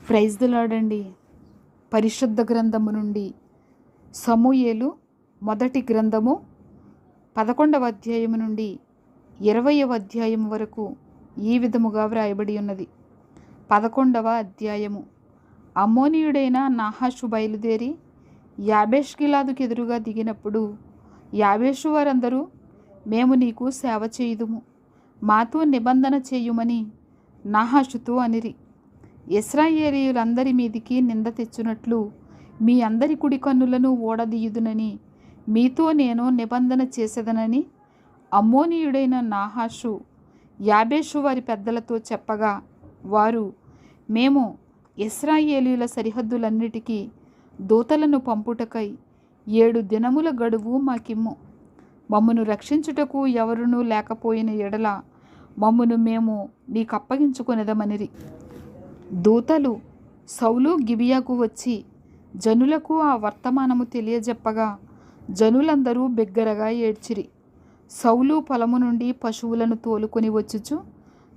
Praise the lord అండి. పరిశుద్ధ గ్రంథము నుండి సమూయేలు మొదటి గ్రంథము 11వ అధ్యాయము నుండి 20వ అధ్యాయం వరకు ఈ విధముగా వ్రాయబడి ఉన్నది. 11వ అధ్యాయము. అమ్మోనీయుడైన నాహాషు బయలుదేరి యాబేష్గిలాదుకు ఎదురుగా దిగినప్పుడు యాబేషు వారందరూ, మేము నీకు సేవ చేయుదుము, మాతో నిబంధన చేయుమని నాహాషుతో అనిరి. ఇశ్రాయేలీయులందరి మీదికి నింద తెచ్చునట్లు మీ అందరి కుడి కన్నులను ఓడదీయుదునని మీతో నేను నిబంధన చేసేదనని అమ్మోనీయుడైన నాహాషు యాబేషు వారి పెద్దలతో చెప్పగా, వారు, మేము ఇశ్రాయేలీయుల సరిహద్దులన్నిటికీ దూతలను పంపుటకై 7 దినముల గడువు మాకిమ్ము. మమ్మను రక్షించుటకు ఎవరునూ లేకపోయిన ఎడల మమ్మను మేము నీకప్పగించుకొనెదమనిరి. దూతలు సౌలు గిబియాకు వచ్చి జనులకు ఆ వర్తమానము తెలియజెప్పగా జనులందరూ బిగ్గరగా ఏడ్చిరి. సౌలు పొలము నుండి పశువులను తోలుకొని వచ్చుచు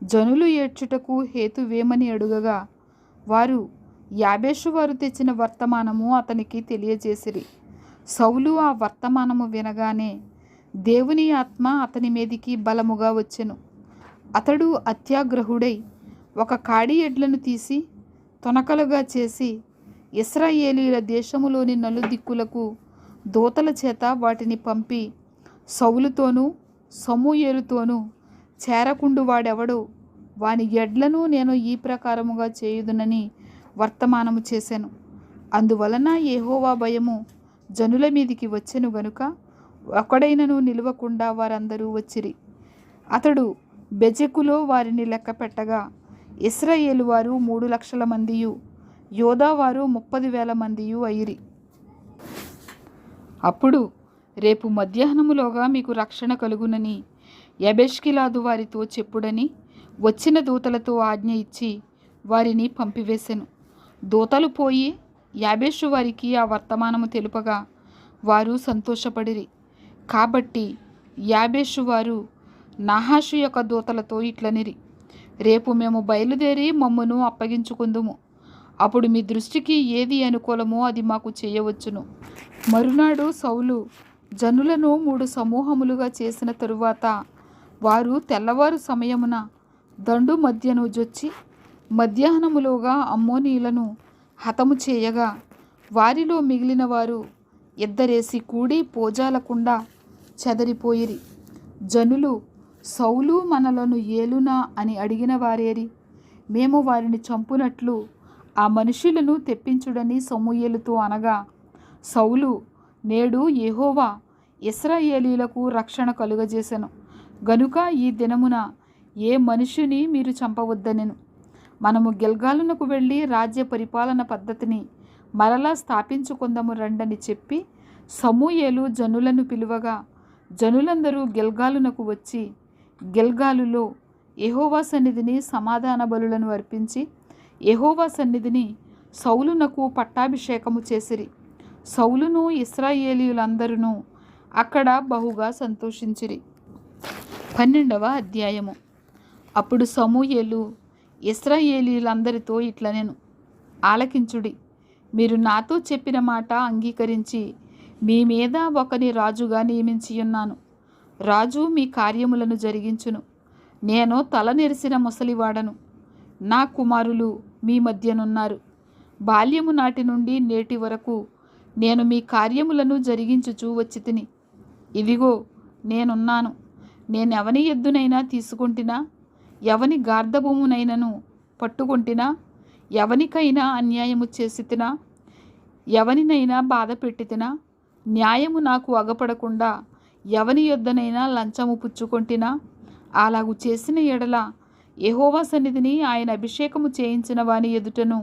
జనులు ఏడ్చుటకు హేతువేమని అడుగగా, వారు యాబేషు వారు తెచ్చిన వర్తమానము అతనికి తెలియజేసిరి. సౌలు ఆ వర్తమానము వినగానే దేవుని ఆత్మ అతని మీదికి బలముగా వచ్చెను. అతడు అత్యాగ్రహుడై ఒక కాడి ఎడ్లను తీసి తొనకలుగా చేసి ఇశ్రాయేలీయుల దేశములోని నలుదిక్కులకు దూతల చేత వాటిని పంపి, సౌలుతోనూ సమూయేలుతోనూ చేరకుండు వాడెవడో వాని ఎడ్లను నేను ఈ ప్రకారముగా చేయుదునని వర్తమానము చేశాను. అందువలన యెహోవా భయము జనుల మీదికి వచ్చెను గనుక ఒకడైనను నిలవకుండా వారందరూ వచ్చిరి. అతడు బెజెకులో వారిని లెక్క పెట్టగా ఇశ్రాయేలు వారు 3,00,000 మందియు యోధా వారు 30,000 మందియు అయిరి. అప్పుడు, రేపు మధ్యాహ్నములోగా మీకు రక్షణ కలుగునని యాబేష్గిలాదు వారితో చెప్పుడని వచ్చిన దూతలతో ఆజ్ఞ ఇచ్చి వారిని పంపివేశెను. దూతలు పోయి యాబేషు వారికి ఆ వర్తమానము తెలుపగా వారు సంతోషపడిరి. కాబట్టి యాబేషు వారు నాహాషు యొక్క దూతలతో ఇట్లనిరి, రేపు మేము బయలుదేరి మమ్మను అప్పగించుకుందుము. అప్పుడు మీ దృష్టికి ఏది అనుకూలమో అది మాకు చేయవచ్చును. మరునాడు సౌలు జనులను 3 సమూహములుగా చేసిన తరువాత వారు తెల్లవారు సమయమున దండు మధ్యను జొచ్చి మధ్యాహ్నములోగా అమ్మోనీయులను హతము చేయగా, వారిలో మిగిలిన వారు ఇద్దరేసి కూడి పోజాలకుండా చెదరిపోయిరి. జనులు, సౌలు మనలను ఏలునా అని అడిగిన వారేరి? మేము వారిని చంపునట్లు ఆ మనుషులను తెప్పించుడని సమూయేలుతో అనగా, సౌలు, నేడు యెహోవా ఇశ్రాయేలీయులకు రక్షణ కలుగజేసెను గనుక ఈ దినమున ఏ మనుషుని మీరు చంపవద్దనెను. మనము గిల్గాలునకు వెళ్ళి రాజ్య పరిపాలన పద్ధతిని మరలా స్థాపించుకుందాము రండని చెప్పి సమూయేలు జనులను పిలువగా జనులందరూ గిల్గాలునకు వచ్చి గిల్గాలులో యెహోవా సన్నిధిని సమాధాన బలులను అర్పించి యెహోవా సన్నిధిని సౌలునకు పట్టాభిషేకము చేసిరి. సౌలును ఇశ్రాయేలీయులందరూ అక్కడ బహుగా సంతోషించిరి. 12వ అధ్యాయము. అప్పుడు సమూయేలు ఇశ్రాయేలీయులందరితో ఇట్లనెను, ఆలకించుడి. మీరు నాతో చెప్పిన మాట అంగీకరించి మీ మీద ఒకని రాజుగా నియమించియున్నాను. రాజు మీ కార్యములను జరిగించును. నేను తల నెరిసిన ముసలివాడను. నా కుమారులు మీ మధ్యనున్నారు. బాల్యము నాటి నుండి నేటి వరకు నేను మీ కార్యములను జరిగించుచూ వచ్చితిని. ఇదిగో నేనున్నాను. నేనెవని ఎద్దునైనా తీసుకుంటినా, ఎవని గార్ధభూమునైనను పట్టుకుంటినా, ఎవనికైనా అన్యాయము చేసితినా, ఎవనినైనా బాధ పెట్టితినా, న్యాయము నాకు అగపడకుండా ఎవని యొద్దనైనా లంచము పుచ్చుకొంటినా, అలాగు చేసిన ఎడల యెహోవా సన్నిధిని ఆయన అభిషేకము చేయించిన వాని ఎదుటను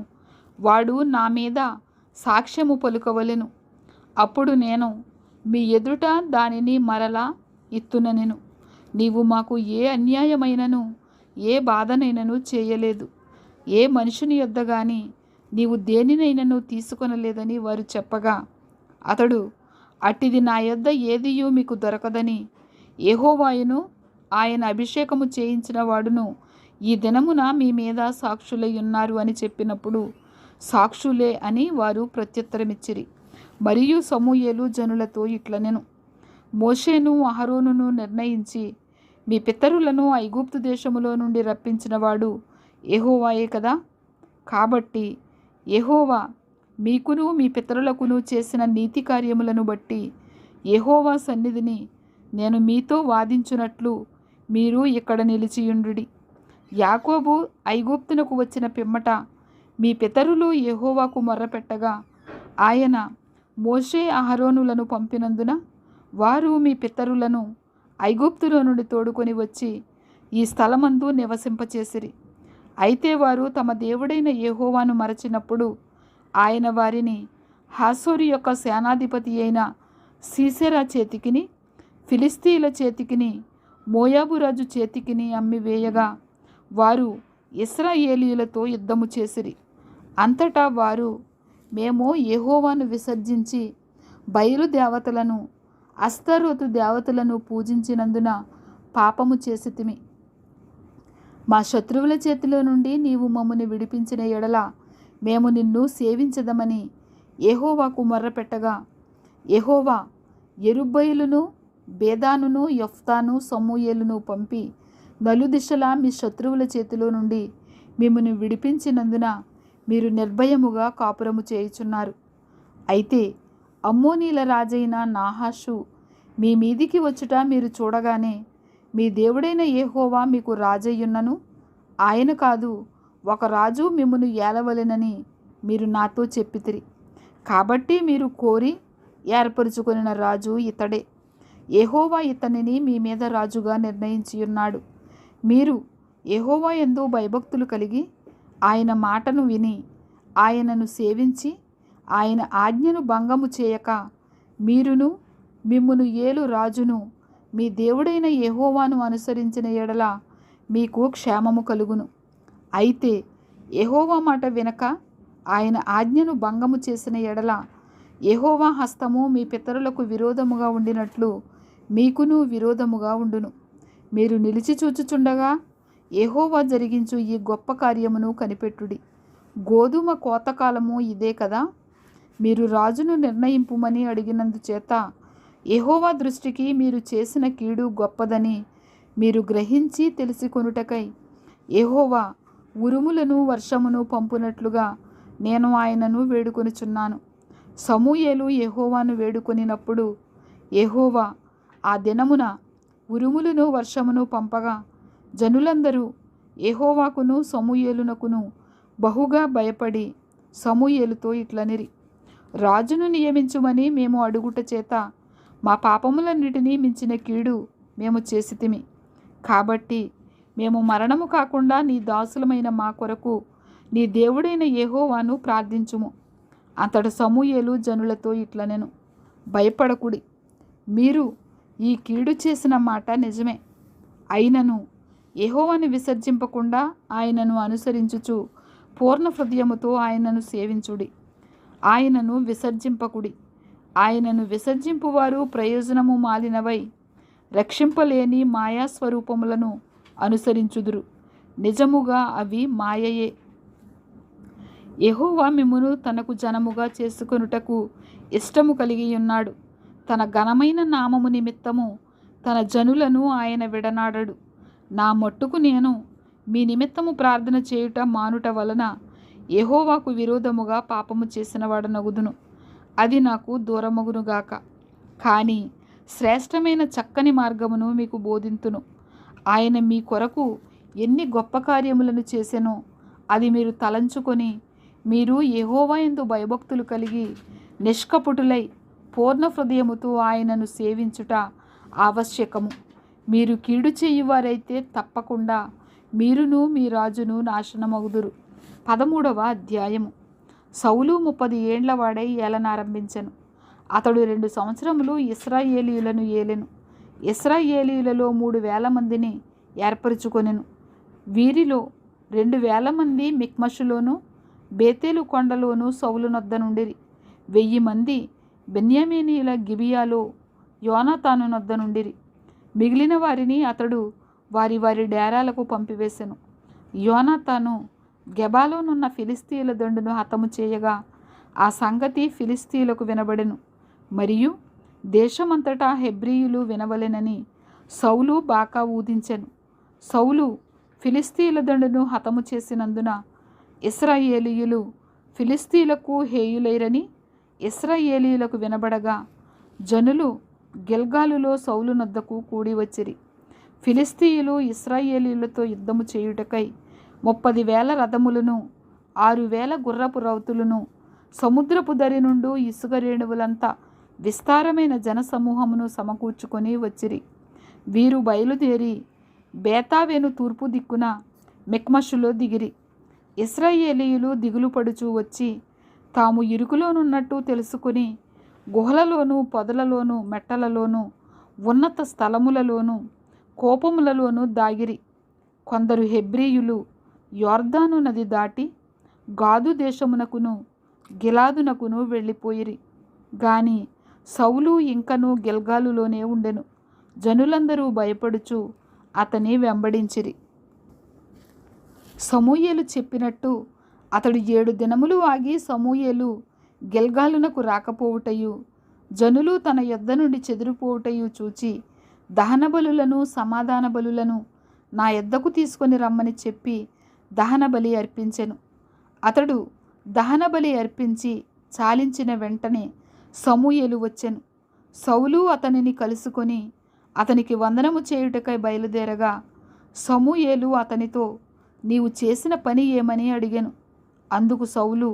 వాడు నా మీద సాక్ష్యము పలుకవలెను. అప్పుడు నేను మీ ఎదుట దానిని మరలా ఇత్తుననెను. నీవు మాకు ఏ అన్యాయమైనను ఏ బాధనైనను చేయలేదు, ఏ మనుషుని యొద్ద గాని నీవు దేనినైనను తీసుకొనలేదని వారు చెప్పగా, అతడు, అట్టిది నా యొద్ద ఏదియూ మీకు దొరకదని యెహోవాయును ఆయన అభిషేకము చేయించిన వాడును ఈ దినమున మీ మీద సాక్షులై ఉన్నారు అని చెప్పినప్పుడు సాక్షులే అని వారు ప్రత్యుత్తరమిచ్చిరి. మరియు సమూయేలు జనులతో ఇట్లనెను, మోషేను అహరోనును నిర్ణయించి మీ పితరులను ఐగుప్తు దేశములో నుండి రప్పించినవాడు యెహోవాయే కదా. కాబట్టి యెహోవా మీకును మీ పితరులకును చేసిన నీతి కార్యములను బట్టి యెహోవా సన్నిధిని నేను మీతో వాదించున్నట్లు మీరు ఇక్కడ నిలిచియుండుడి. యాకోబు ఐగుప్తునకు వచ్చిన పిమ్మట మీ పితరులు యెహోవాకు మొర్రపెట్టగా ఆయన మోషే అహరోనులను పంపినందున వారు మీ పితరులను ఐగుప్తులో నుండి తోడుకొని వచ్చి ఈ స్థలమందు నివసింపచేసిరి. అయితే వారు తమ దేవుడైన యెహోవాను మరచినప్పుడు ఆయన వారిని హాసోరు యొక్క సేనాధిపతి అయిన సీసెరా చేతికిని, ఫిలిస్తీయుల చేతికిని, మోయాబు రాజు చేతికిని అమ్మివేయగా వారు ఇశ్రాయేలీయులతో యుద్ధము చేసిరి. అంతటా వారు మేము యెహోవాను విసర్జించి బయలు దేవతలను, అస్తరోతు దేవతలను పూజించినందున పాపము చేసితిమి. మా శత్రువుల చేతిలో నుండి నీవు మమ్మను విడిపించిన ఎడల మేము నిన్ను సేవించదమని యెహోవాకు మొర్రపెట్టగా యెహోవా యెరుబ్బయలును, బేదానును, యొఫ్తాను, సమూయేలును పంపి నలుదిశలా మీ శత్రువుల చేతిలో నుండి మిమ్మను విడిపించినందున మీరు నిర్భయముగా కాపురము చేయుచున్నారు. అయితే అమ్మోనీల రాజైన నాహాషు మీ మీదికి వచ్చుట మీరు చూడగానే మీ దేవుడైన యెహోవా మీకు రాజయ్యున్నను ఆయన కాదు ఒక రాజు మిమ్మును ఏలవలెనని మీరు నాతో చెప్పితిరి. కాబట్టి మీరు కోరి ఏర్పరచుకొనిన రాజు ఇతడే. యెహోవా ఇతనిని మీ మీద రాజుగా నిర్ణయించియున్నాడు. మీరు యెహోవా యందు భయభక్తులు కలిగి ఆయన మాటను విని ఆయనను సేవించి ఆయన ఆజ్ఞను భంగము చేయక మీరును మిమ్మును ఏలు రాజును మీ దేవుడైన యెహోవాను అనుసరించిన ఎడల మీకు క్షేమము కలుగును. అయితే యెహోవా మాట వినక ఆయన ఆజ్ఞను భంగము చేసిన ఎడల యెహోవా హస్తము మీ పితరులకు విరోధముగా ఉండినట్లు మీకును విరోధముగా ఉండును. మీరు నిలిచి చూచుచుండగా యెహోవా జరిగించు ఈ గొప్ప కార్యమును కనిపెట్టుడి. గోధుమ కోతకాలము ఇదే కదా. మీరు రాజును నిర్ణయింపుమని అడిగినందుచేత యెహోవా దృష్టికి మీరు చేసిన కీడు గొప్పదని మీరు గ్రహించి తెలుసుకొనుటకై యెహోవా ఉరుములను వర్షమును పంపునట్లుగా నేను ఆయనను వేడుకొనుచున్నాను. సమూయేలు యెహోవాను వేడుకొనినప్పుడు యెహోవా ఆ దినమున ఉరుములను వర్షమును పంపగా జనులందరూ యెహోవాకును సమూయేలునకును బహుగా భయపడి సమూయేలుతో ఇట్లనిరి, రాజును నియమించుమని మేము అడుగుట చేత మా పాపములన్నిటినీ మించిన కీడు మేము చేసితిమి. కాబట్టి మేము మరణము కాకుండా నీ దాసులమైన మా కొరకు నీ దేవుడైన యెహోవాను ప్రార్థించుము. అంతట సమూయేలు జనులతో ఇట్లనెను, భయపడకుడి. మీరు ఈ కీడు చేసిన మాట నిజమే. అయినను యెహోవాను విసర్జింపకుండా ఆయనను అనుసరించుచు పూర్ణ హృదయముతో ఆయనను సేవించుడి. ఆయనను విసర్జింపకుడి. ఆయనను విసర్జింపువారు ప్రయోజనము మాలినవై రక్షింపలేని మాయాస్వరూపములను అనుసరించుదురు. నిజముగా అవి మాయయే. యెహోవా మిమ్మును తనకు జనముగా చేసుకొనుటకు ఇష్టము కలిగి ఉన్నాడు. తన ఘనమైన నామము నిమిత్తము తన జనులను ఆయన విడనాడడు. నా మట్టుకు నేను మీ నిమిత్తము ప్రార్థన చేయుట మానుట వలన యెహోవాకు విరోధముగా పాపము చేసిన వాడనగుదును. అది నాకు దూరమగునుగాక. కానీ శ్రేష్టమైన చక్కని మార్గమును మీకు బోధింతును. ఆయన మీ కొరకు ఎన్ని గొప్ప కార్యములను చేసెనో అది మీరు తలంచుకొని మీరు యెహోవా యందు భయభక్తులు కలిగి నిష్కపటులై పూర్ణ హృదయముతో ఆయనను సేవించుట ఆవశ్యకము. మీరు కీడు చేయువారైతే తప్పకుండా మీరును మీ రాజును నాశనమగుదురు. 13వ అధ్యాయము. సౌలు 30 ఏండ్ల వాడై ఏలనారంభించెను. అతడు 2 సంవత్సరములు ఇశ్రాయేలీయులను ఏలెను. ఇశ్రాయేలీయులలో 3,000 మందిని ఏర్పరచుకొనెను. వీరిలో 2,000 మంది మిక్మషులోను బేతేలు కొండలోను సౌలు నొద్ద నుండిరి. 1000 మంది బెన్యామీనీయుల గిబియాలో యోనాతాను నొద్ద నుండిరి. మిగిలిన వారిని అతడు వారి వారి డేరాలకు పంపివేశెను. యోనాతాను గెబాలోనున్న ఫిలిస్తీయుల దండును హతము చేయగా ఆ సంగతి ఫిలిస్తీయులకు వినబడెను. మరియు దేశమంతటా హెబ్రీయులు వినవలెనని సౌలు బాకా ఊదించెను. సౌలు ఫిలిస్తీయుల దండును హతము చేసినందున ఇశ్రాయేలీయులు ఫిలిస్తీయులకు హేయులైరని ఇశ్రాయేలీయులకు వినబడగా జనులు గిల్గాలులో సౌలు నొద్దకు కూడి వచ్చిరి. ఫిలిస్తీయులు ఇశ్రాయేలీయులతో యుద్ధము చేయుటకై 30,000 రథములను 6,000 గుర్రపు రౌతులను సముద్రపు దరి నుండి ఇసుక రేణువులంత విస్తారమైన జనసమూహమును సమకూర్చుకొని వచ్చిరి. వీరు బయలుదేరి బేతావేను తూర్పు దిక్కున మిక్మషులో దిగిరి. ఇశ్రాయేలీయులు దిగులు పడుచూ వచ్చి తాము ఇరుకులోనున్నట్టు తెలుసుకుని గుహలలోను పొదలలోను మెట్టలలోను ఉన్నత స్థలములలోను కోపములలోను దాగిరి. కొందరు హెబ్రీయులు యొర్దాను నది దాటి గాదు దేశమునకును గిలాదునకును వెళ్ళిపోయిరి. గాని సౌలు ఇంకను గిల్గాలులోనే ఉండెను. జనులందరూ భయపడుచు అతని వెంబడించిరి. సమూయేలు చెప్పినట్టు అతడు 7 దినములు ఆగి సమూయేలు గిల్గాలునకు రాకపోవుటయు జనులు తన యొద్ద నుండి చెదిరిపోవుటయు చూచి దహన బలులను సమాధాన బలులను నా యొద్దకు తీసుకొని రమ్మని చెప్పి దహన బలి అర్పించెను. అతడు దహన బలి అర్పించి చాలించిన వెంటనే సమూయేలు వచ్చెను. సౌలు అతనిని కలుసుకొని అతనికి వందనము చేయుటకై బయలుదేరగా సమూయేలు అతనితో నీవు చేసిన పని ఏమని అడిగెను. అందుకు సౌలు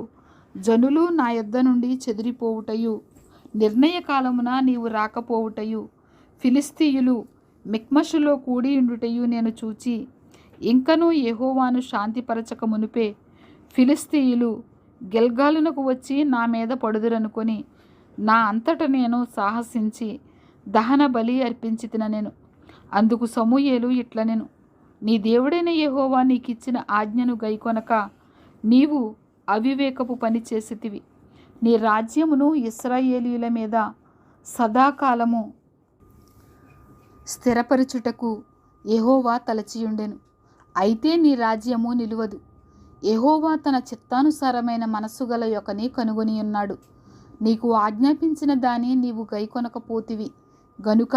జనులు నా యొద్ద నుండి చెదిరిపోవుటయు నిర్ణయ కాలమున నీవు రాకపోవుటయు ఫిలిస్తీయులు మిక్మషులో కూడి ఉండుటయు నేను చూచి ఇంకనూ యెహోవాను శాంతిపరచక మునిపే ఫిలిస్తీయులు గిల్గాలునకు వచ్చి నా మీద పడుదురనుకొని నా అంతట నేను సాహసించి దహన బలి అర్పించి తిననెను. అందుకు సమూయేలు ఇట్లనెను, నీ దేవుడైన యెహోవా నీకిచ్చిన ఆజ్ఞను గైకొనక నీవు అవివేకపు పని చేసితివి. నీ రాజ్యమును ఇశ్రాయేలీయుల మీద సదాకాలము స్థిరపరచుటకు యెహోవా తలచియుండెను. అయితే నీ రాజ్యము నిలువదు. యెహోవా తన చిత్తానుసారమైన మనస్సు గల యొకని కనుగొని ఉన్నాడు. నీకు ఆజ్ఞాపించిన దాని నీవు గైకొనకపోతివి గనుక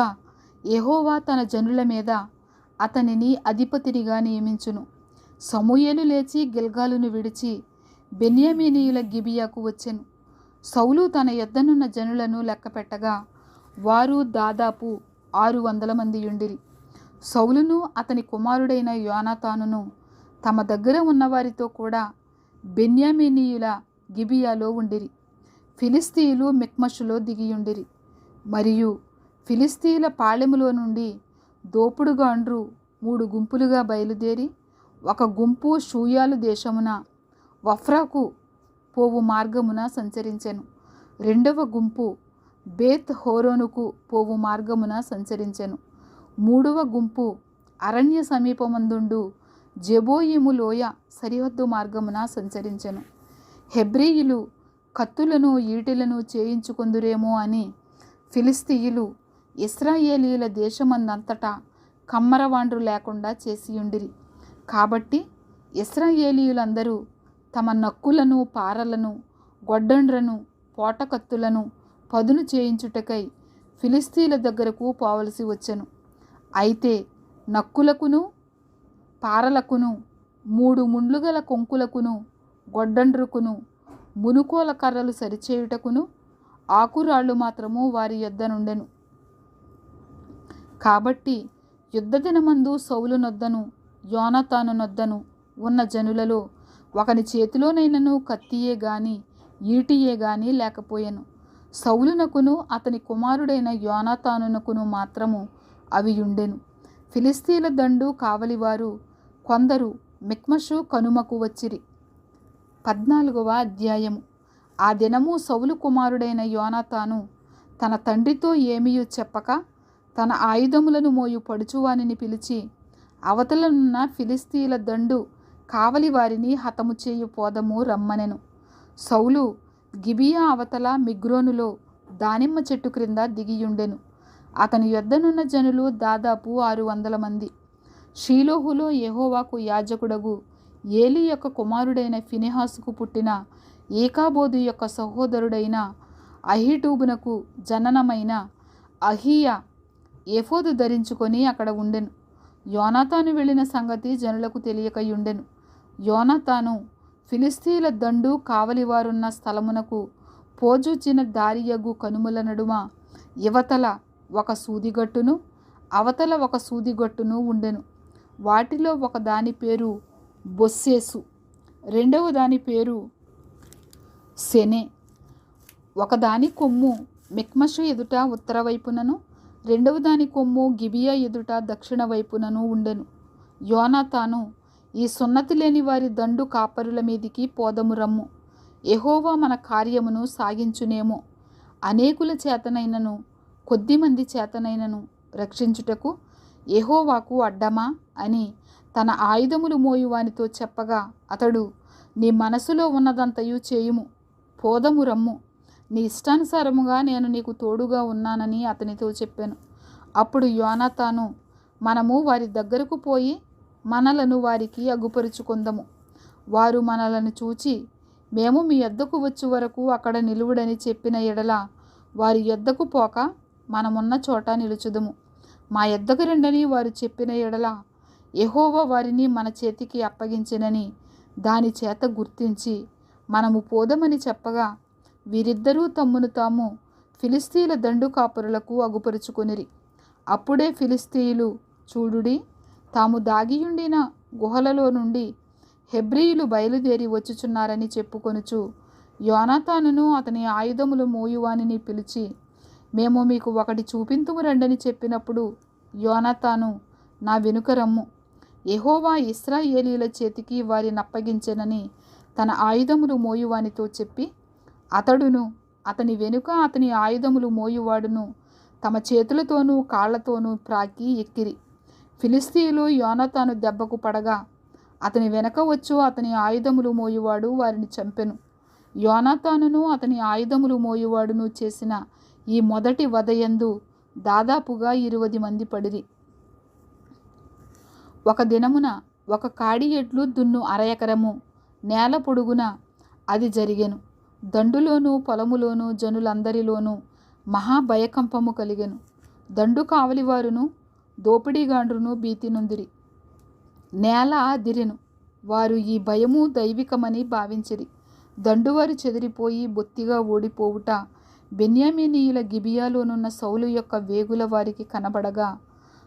యెహోవా తన జనుల మీద అతనిని అధిపతినిగా నియమించును. సమూయేలు లేచి గిల్గాలును విడిచి బెన్యామీనీయుల గిబియాకు వచ్చెను. సౌలు తన యొద్దనున్న జనులను లెక్కపెట్టగా వారు దాదాపు 600 మంది యుండిరి. సౌలును అతని కుమారుడైన యోనాతానును తమ దగ్గర ఉన్నవారితో కూడా బెన్యామీనీయుల గిబియాలో ఉండిరి. ఫిలిస్తీయులు మిక్మషులో దిగియుండిరి. మరియు ఫిలిస్తీయుల పాళెములో నుండి దోపుడుగాండ్రు 3 గుంపులుగా బయలుదేరి ఒక గుంపు షూయాలు దేశమున వఫ్రాకు పోవు మార్గమున సంచరించెను. రెండవ గుంపు బేత్ హోరోనుకు పోవు మార్గమున సంచరించెను. మూడవ గుంపు అరణ్య సమీపమందుండు జెబోయిము లోయ సరిహద్దు మార్గమున సంచరించెను. హెబ్రీయులు కత్తులను ఈటెలను చేయించుకొందురేమో అని ఫిలిస్తీయులు ఇశ్రాయేలీయుల దేశమందంతటా కమ్మరవాండ్రు లేకుండా చేసియుండిరి. కాబట్టి ఇశ్రాయేలీయులందరూ తమ నక్కులను పారలను గొడ్డండ్రను పోటకత్తులను పదును చేయించుటకై ఫిలిస్తీయుల దగ్గరకు పోవలసి వచ్చెను. అయితే నక్కులకును పారలకును 3 ముండ్లు గల కొంకులకును గొడ్డండ్రుకును మునుకోల కర్రలు సరిచేయుటకును ఆకురాళ్ళు మాత్రము వారి యొద్ద నుండెను. కాబట్టి యుద్ధ దినమందు సౌలు నొద్దను యోనాతాను నొద్దను ఉన్న జనులలో ఒకని చేతిలోనైనను కత్తియే గాని ఈటియే గాని లేకపోయెను. సౌలునకును అతని కుమారుడైన యోనాతానునకును మాత్రము అవి ఉండెను. ఫిలిస్తీయుల దండు కావలివారు కొందరు మిక్మషు కనుమకు వచ్చిరి. 14వ అధ్యాయము. ఆ దినము సౌలు కుమారుడైన యోనాతాను తన తండ్రితో ఏమీయూ చెప్పక తన ఆయుధములను మోయు పడుచువానిని పిలిచి అవతలనున్న ఫిలిస్తీయుల దండు కావలి వారిని హతము చేయు పోదము రమ్మనెను. సౌలు గిబియా అవతల మిగ్రోనులో దానిమ్మ చెట్టు క్రింద దిగియుండెను. అతని యొద్దనున్న జనులు దాదాపు 600 మంది. షీలోహులో యెహోవాకు యాజకుడగు ఏలి యొక్క కుమారుడైన ఫినెహాసుకు పుట్టిన ఏకాబోదు యొక్క సహోదరుడైన అహీటూబునకు జననమైన అహీయా ఏఫోదు ధరించుకొని అక్కడ ఉండెను. యోనాతాను వెళ్ళిన సంగతి జనులకు తెలియకయుండెను. యోనాతాను ఫిలిస్తీయుల దండు కావలివారున్న స్థలమునకు పోజూచిన దారియగు కనుమల నడుమ యువతల ఒక సూదిగట్టును అవతల ఒక సూదిగట్టును ఉండెను. వాటిలో ఒక దాని పేరు బొస్సేసు, రెండవ దాని పేరు సెనే. ఒకదాని కొమ్ము మిక్మషు ఎదుట ఉత్తర వైపునను, రెండవ దాని కొమ్ము గిబియా ఎదుట దక్షిణ వైపునను ఉండెను. యోనాతాను, ఈ సున్నతి లేని వారి దండు కాపరుల మీదికి పోదము రమ్ము, యెహోవా మన కార్యమును సాగించునేమో, అనేకుల చేతనైనను కొద్దిమంది చేతనైనను రక్షించుటకు యెహోవాకు అడ్డమా అని తన ఆయుధములు మోయువానితో చెప్పగా, అతడు, నీ మనసులో ఉన్నదంతయు చేయుము, పోదము రమ్ము, నీ ఇష్టానుసారముగా నేను నీకు తోడుగా ఉన్నానని అతనితో చెప్పాను. అప్పుడు యోనాతాను, మనము వారి దగ్గరకు పోయి మనలను వారికి అగుపరుచుకుందము, వారు మనలను చూచి మేము మీ యొద్దకు వచ్చు వరకు అక్కడ నిలువుడని చెప్పిన ఎడల వారి యొద్దకు పోక మనమున్న చోట నిలుచుదము. మా యొద్దకు రండని వారు చెప్పిన ఎడల యెహోవా వారిని మన చేతికి అప్పగించెనని దాని చేత గుర్తించి మనము పోదమని చెప్పగా, వీరిద్దరూ తమ్మును తాము ఫిలిస్తీయుల దండు కాపురులకు అగుపరుచుకొనిరి. అప్పుడే ఫిలిస్తీయులు, చూడుడి, తాము దాగియుండిన గుహలలో నుండి హెబ్రీయులు బయలుదేరి వచ్చుచున్నారని చెప్పుకొనుచు యోనాతానును అతని ఆయుధములు మోయువానిని పిలిచి, మేము మీకు ఒకటి చూపింతుము రండని చెప్పినప్పుడు యోనాతాను, నా వెనుక రమ్ము, యెహోవా ఇశ్రాయేలీయుల చేతికి వారిని అప్పగించెనని తన ఆయుధములు మోయువానితో చెప్పి, అతడును అతని వెనుక అతని ఆయుధములు మోయువాడును తమ చేతులతోనూ కాళ్లతోనూ ప్రాకి ఎక్కిరి. ఫిలిస్తీయులు యోనాతాను దెబ్బకు పడగా అతని వెనక వచ్చు అతని ఆయుధములు మోయువాడు వారిని చంపెను. యోనాతానును అతని ఆయుధములు మోయువాడును చేసిన ఈ మొదటి వధయందు దాదాపుగా 20 మంది పడిరి. ఒక దినమున ఒక కాడి ఎడ్లు దున్ను 1/2 ఎకరము నేల పొడుగున అది జరిగెను. దండులోనూ పొలములోనూ జనులందరిలోనూ మహాభయకంపము కలిగెను. దండు కావలివారును దోపిడీగాండ్రును భీతి నొందిరి. నేల అదిరెను. వారు ఈ భయము దైవికమని భావించిరి. దండువారు చెదిరిపోయి బొత్తిగా ఓడిపోవుట బెన్యామీనీయుల గిబియాలోనున్న సౌలు యొక్క వేగుల వారికి కనబడగా,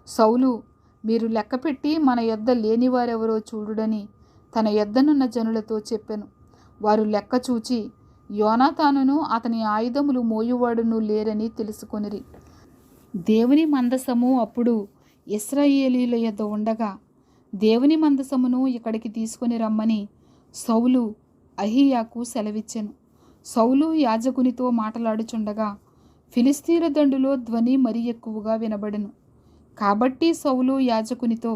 సౌలు, మీరు లెక్కపెట్టి మన యొద్ద లేనివారెవరో చూడుడని తన యొద్దనున్న జనులతో చెప్పెను. వారు లెక్క చూచి యోనాతానును అతని ఆయుధములు మోయువాడును లేరని తెలుసుకొనిరి. దేవుని మందసము అప్పుడు ఇశ్రాయేలీయుల యొద్ద ఉండగా దేవుని మందసమును ఇక్కడికి తీసుకొని రమ్మని సౌలు అహీయాకు సెలవిచ్చెను. సౌలు యాజకునితో మాట్లాడుచుండగా ఫిలిస్తీయుల దండులో ధ్వని మరి ఎక్కువగా వినబడెను. కాబట్టి సౌలు యాజకునితో,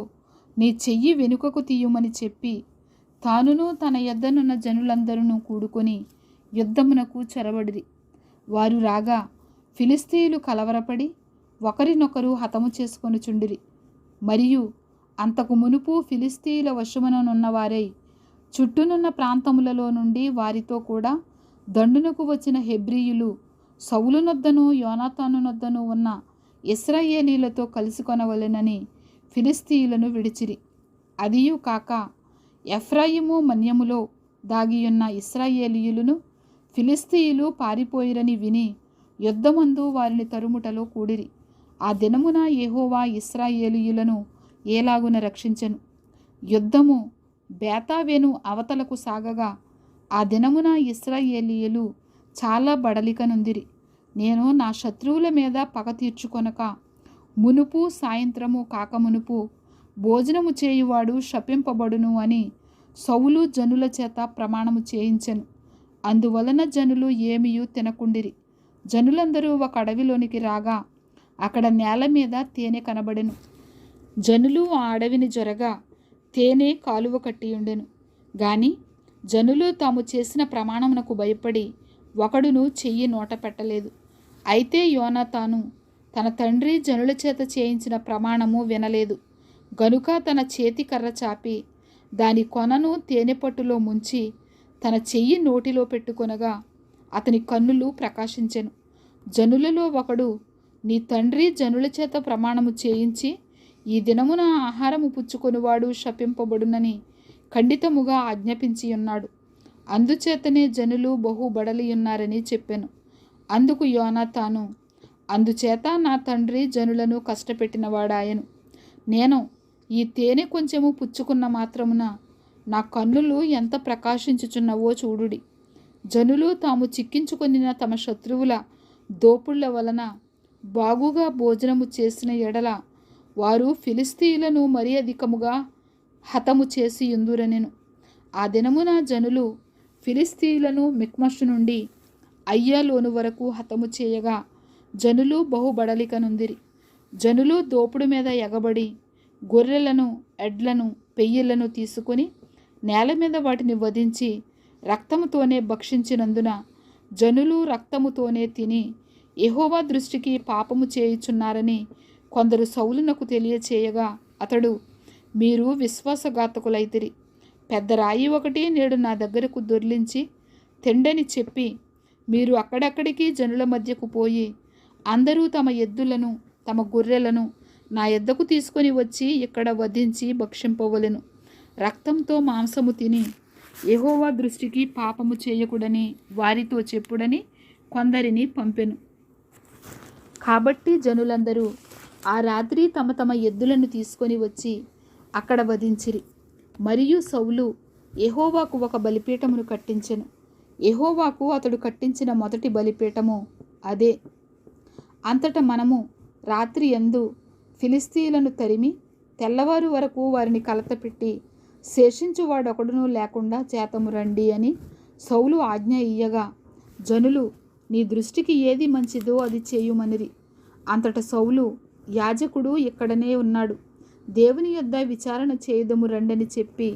నీ చెయ్యి వెనుకకు తీయుమని చెప్పి తానును తన యొద్దనున్న జనులందరూ కూడుకొని యుద్ధమునకు చెరబడిరి. వారు రాగా ఫిలిస్తీయులు కలవరపడి ఒకరినొకరు హతము చేసుకొనుచుండిరి. మరియు అంతకు మునుపు ఫిలిస్తీయుల వశముననున్నవారై చుట్టూనున్న ప్రాంతములలో నుండి వారితో కూడా దండునకు వచ్చిన హెబ్రీయులు సౌలునొద్దను యోనాతానునొద్దను ఉన్న ఇశ్రాయేలీలతో కలుసుకొనవలెనని ఫిలిస్తీయులను విడిచిరి. అదియు కాక ఎఫ్రాయిము మన్యములో దాగియున్న ఇశ్రాయేలీయులను ఫిలిస్తీయులు పారిపోయిరని విని యుద్ధమందు వారిని తరుముటలో కూడిరి. ఆ దినమున యెహోవా ఇశ్రాయేలీయులను ఏలాగున రక్షించెను. యుద్ధము బేతావెను అవతలకు సాగగా ఆ దినమున ఇశ్రాయేలీయులు చాలా బడలిక నొందిరి. నేను నా శత్రువుల మీద పగ తీర్చుకొనక మునుపు సాయంత్రము కాకమునుపు భోజనము చేయువాడు శపింపబడును అని సౌలు జనుల చేత ప్రమాణము చేయించెను. అందువలన జనులు ఏమియూ తినకుండిరి. జనులందరూ ఒక అడవిలోనికి రాగా అక్కడ నేల మీద తేనె కనబడెను. జనులు ఆ అడవిని జొరగా తేనె కాలువ కట్టియుండెను. గాని జనులు తాము చేసిన ప్రమాణమునకు భయపడి ఒకడును చెయ్యి నోట పెట్టలేదు. అయితే యోనాతాను తన తండ్రి జనుల చేత చేయించిన ప్రమాణము వినలేదు గనుక తన చేతి కర్ర చాపి దాని కొనను తేనెపట్టులో ముంచి తన చెయ్యి నోటిలో పెట్టుకొనగా అతని కన్నులు ప్రకాశించెను. జనులలో ఒకడు, నీ తండ్రి జనుల చేత ప్రమాణము చేయించి ఈ దినమున ఆహారము పుచ్చుకొనివాడు శపింపబడునని ఖండితముగా ఆజ్ఞాపించి ఉన్నాడు. అందుచేతనే జనులు బహు బడలియున్నారని చెప్పెను. అందుకు యోనాతాను, అందుచేత నా తండ్రి జనులను కష్టపెట్టినవాడాయను. నేను ఈ తేనె కొంచెము పుచ్చుకున్న మాత్రమున నా కన్నులు ఎంత ప్రకాశించుచున్నవో చూడుడి. జనులు తాము చిక్కించుకొనిన తమ శత్రువుల దోపుళ్ల వలన బాగుగా భోజనము చేసిన ఎడల వారు ఫిలిస్తీయులను మరీ అధికముగా హతము చేసి యుందురనెను. ఆ దినమున జనులు ఫిలిస్తీయులను మిక్మషు నుండి అయ్యాలోను వరకు హతము చేయగా జనులు బహుబడలికనుందిరి. జనులు దోపుడు మీద ఎగబడి గొర్రెలను, ఎడ్లను, పెయ్యిలను తీసుకొని నేల మీద వాటిని వధించి రక్తముతోనే భక్షించినందున జనులు రక్తముతోనే తిని యెహోవా దృష్టికి పాపము చేయుచున్నారని కొందరు సౌలునకు తెలియచేయగా అతడు, మీరు విశ్వాసఘాతకులైతిరి. పెద్ద రాయి ఒకటి నేడు నా దగ్గరకు దొర్లించి తెండని చెప్పి మీరు అక్కడక్కడికి జనుల మధ్యకు పోయి అందరూ తమ ఎద్దులను తమ గొర్రెలను నా యొద్దకు తీసుకొని వచ్చి ఇక్కడ వధించి భక్షింపవలెను. రక్తంతో మాంసము తిని యెహోవా దృష్టికి పాపము చేయకూడని వారితో చెప్పుడని కొందరిని పంపెను. కాబట్టి జనులందరూ ఆ రాత్రి తమ తమ ఎద్దులను తీసుకొని వచ్చి అక్కడ వధించిరి. మరియు సౌలు యెహోవాకు ఒక బలిపీఠమును కట్టించెను. యెహోవాకు అతడు కట్టించిన మొదటి బలిపీఠము అదే. అంతట మనము రాత్రి యందు ఫిలిస్తీయులను తరిమి తెల్లవారు వరకు వారిని కలతపెట్టి శేషించువాడొకడునూ లేకుండా చేతము రండి అని సౌలు ఆజ్ఞ ఇయ్యగా జనులు, నీ దృష్టికి ఏది మంచిదో అది చేయుమనిరి. అంతట సౌలు, యాజకుడు ఇక్కడనే ఉన్నాడు, దేవుని యొద్ద విచారణ చేయుదము రండని చెప్పి,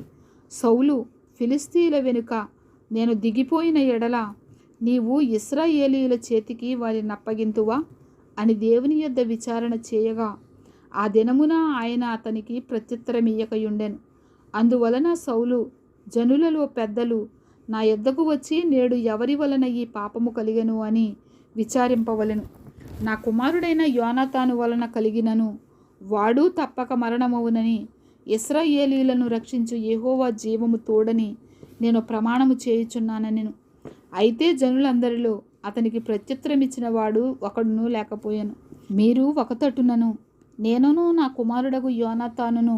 సౌలు ఫిలిస్తీయుల వెనుక నేను దిగిపోయిన ఎడల నీవు ఇశ్రాయేలీయుల చేతికి వారిని అప్పగింతువా అని దేవుని యొద్ద విచారణ చేయగా ఆ దినమున ఆయన అతనికి ప్రత్యుత్తరమియ్యకయుండెను. అందువలన సౌలు జనులలో పెద్దలు నా యొద్దకు వచ్చి నేడు ఎవరి వలన ఈ పాపము కలిగెను అని విచారింపవలెను. నా కుమారుడైన యోనాతాను వలన కలిగినను వాడు తప్పక మరణమవునని ఇశ్రాయేలీయులను రక్షించు యెహోవా జీవము తోడని నేను ప్రమాణము చేయుచున్నానెను. అయితే జనులందరిలో అతనికి ప్రత్యుత్తరమిచ్చిన వాడు ఒకడును లేకపోయాను. మీరు ఒక తట్టునను నేనును నా కుమారుడగు యోనాతానును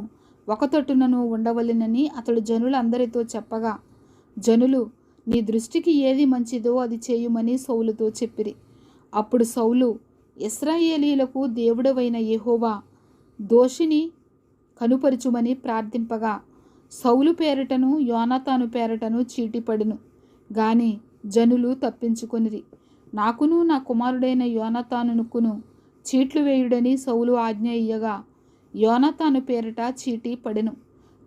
ఒక తట్టునను ఉండవలెనని అతడు జనులందరితో చెప్పగా జనులు, నీ దృష్టికి ఏది మంచిదో అది చేయుమని సౌలుతో చెప్పిరి. అప్పుడు సౌలు ఇశ్రాయేలీయులకు దేవుడవైన యెహోవా దోషిని కనుపరుచుమని ప్రార్థింపగా సౌలు పేరిటను యోనాతాను పేరిటను చీటిపడెను. గాని జనులు తప్పించుకొనిరి. నాకును నా కుమారుడైన యోనాతానుకును చీట్లు వేయుడని సౌలు ఆజ్ఞ ఇయ్యగా యోనాతాను పేరిట చీటి పడెను.